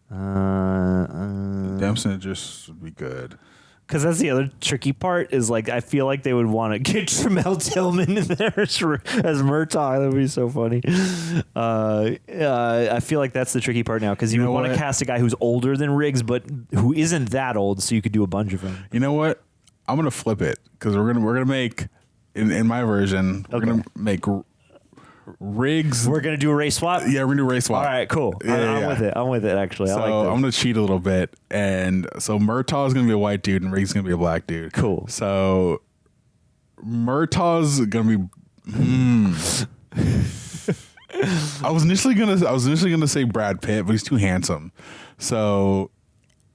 Dempsey just would be good. Because that's the other tricky part is like I feel like they would want to get Tramel Tillman in there as Murtaugh. That would be so funny. I feel like that's the tricky part now because you would want to cast a guy who's older than Riggs, but who isn't that old, so you could do a bunch of them. You know what? I'm gonna flip it because we're gonna make in my version we're gonna make Riggs. We're gonna do a race swap. Yeah, we're gonna do a race swap. All right, cool. I'm with it. I'm with it. Actually, so I like that. I'm gonna cheat a little bit, and so Murtaugh's gonna be a white dude, and Riggs is gonna be a black dude. Cool. So Murtaugh's gonna be. I was initially gonna say Brad Pitt, but he's too handsome. So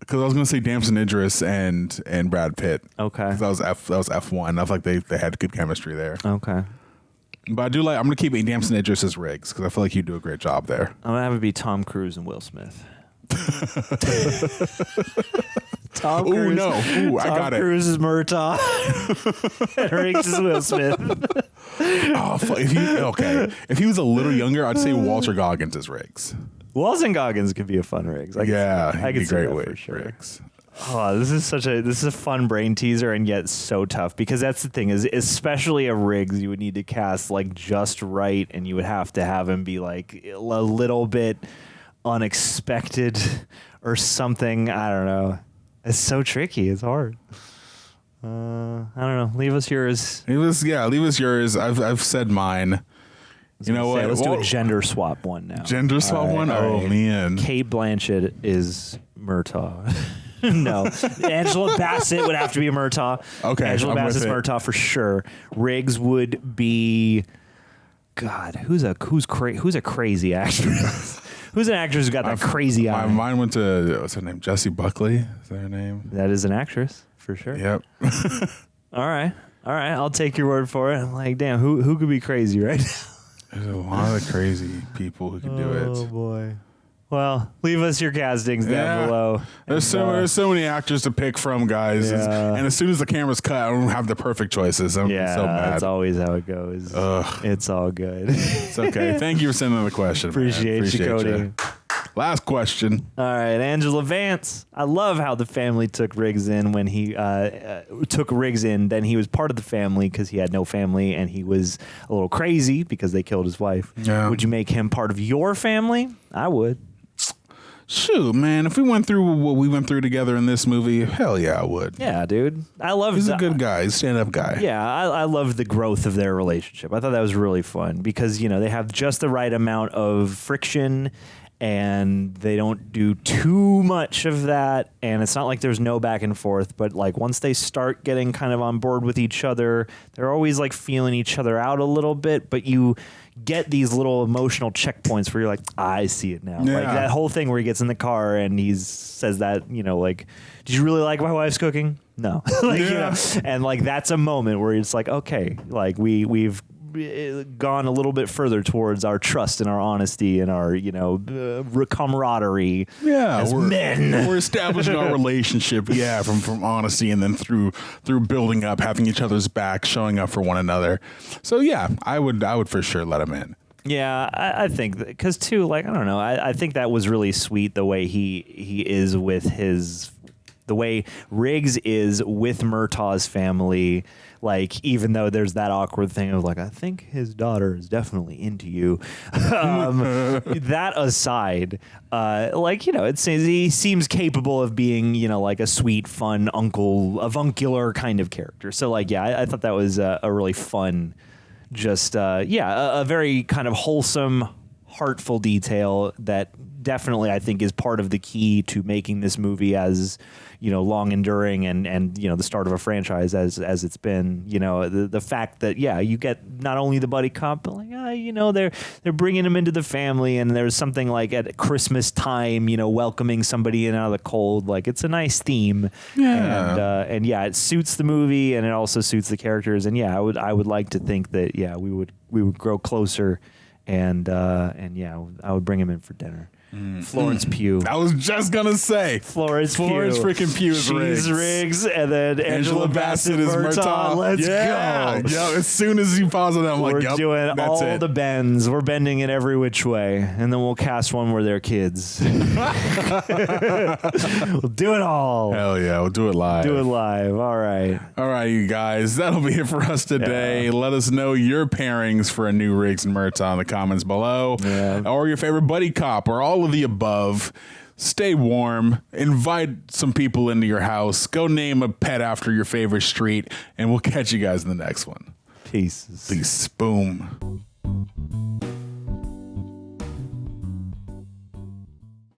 because I was gonna say Damson Idris and Brad Pitt. Okay. That was F1. I feel like they had good chemistry there. Okay. But I'm going to keep Damson Idris as Riggs because I feel like you do a great job there. I'm going to have it be Tom Cruise and Will Smith. Tom Cruise. Ooh, no. Ooh, I got it. Tom Cruise is Murtaugh. And Riggs is Will Smith. If he was a little younger, I'd say Walter Goggins is Riggs. Walton Goggins could be a fun Riggs. I could see great that way for sure. Riggs. Oh, this is a fun brain teaser and yet so tough because that's the thing is especially a Riggs you would need to cast like just right and you would have to have him be like a little bit unexpected or something. I don't know. It's so tricky. It's hard. I don't know. Leave us yours. Leave us yours. I've said mine. You know what? Let's do a gender swap one now. Gender swap one? Oh, man. Kate Blanchett is Murtaugh. No. Angela Bassett would have to be a Murtaugh. Okay. Angela Bassett's Murtaugh for sure. Riggs would be God, who's a crazy actress? Who's an actress who's got that crazy eye? Mine went to what's her name? Jessie Buckley. Is that her name? That is an actress for sure. Yep. All right. I'll take your word for it. I'm like, damn, who could be crazy right now? There's a lot of crazy people who can do it. Oh boy. Well, leave us your castings down below. There's so many actors to pick from, guys. Yeah. And as soon as the camera's cut, I don't have the perfect choices. I'm so mad. That's always how it goes. Ugh. It's all good. It's okay. Thank you for sending the question. Appreciate you, Cody. Last question. All right, Angela Vance. I love how the family took Riggs in when he took Riggs in. Then he was part of the family because he had no family and he was a little crazy because they killed his wife. Yeah. Would you make him part of your family? I would. Shoot, man, if we went through what we went through together in this movie, hell yeah, I would. Yeah, dude. He's a good guy. He's a stand-up guy. Yeah, I love the growth of their relationship. I thought that was really fun because, they have just the right amount of friction and they don't do too much of that. And it's not like there's no back and forth, but like once they start getting kind of on board with each other, they're always like feeling each other out a little bit, but you get these little emotional checkpoints where you're like, I see it now. Yeah. Like that whole thing where he gets in the car and he says that, like, did you really like my wife's cooking? No. And like that's a moment where it's like, okay, like we've gone a little bit further towards our trust and our honesty and our camaraderie. Yeah, as men. We're establishing our relationship. Yeah, from honesty and then through building up, having each other's back, showing up for one another. So yeah, I would for sure let him in. Yeah, I think because too, like I don't know, I think that was really sweet the way he is with the way Riggs is with Murtaugh's family. Like, even though there's that awkward thing of like, I think his daughter is definitely into you. That aside, he seems capable of being, like a sweet, fun avuncular kind of character. So like, yeah, I thought that was a really fun, a very kind of wholesome, heartful detail that definitely I think is part of the key to making this movie as, you know, long enduring and you know, the start of a franchise as it's been. You know, the fact that you get not only the buddy cop, but like you know, they're bringing him into the family, and there's something like at Christmas time, you know, welcoming somebody in out of the cold. Like, it's a nice theme. And it suits the movie, and it also suits the characters. And I would like to think that we would grow closer, and I would bring him in for dinner. Florence Pugh. I was just gonna say Florence freaking Pugh is She's Riggs, and then Angela Bassett is Murtaugh. Let's go. Yeah, as soon as you pause on that, I'm We're like, yep, doing that's all it. the bends. We're bending it every which way, and then we'll cast one where they're kids. We'll do it all. Hell yeah, we'll do it live. Do it live. All right, you guys. That'll be it for us today. Yeah. Let us know your pairings for a new Riggs and Murtaugh in the comments below, or your favorite buddy cop, or all of the above. Stay warm. Invite some people into your house. Go name a pet after your favorite street, and we'll catch you guys in the next one. Peace. Boom.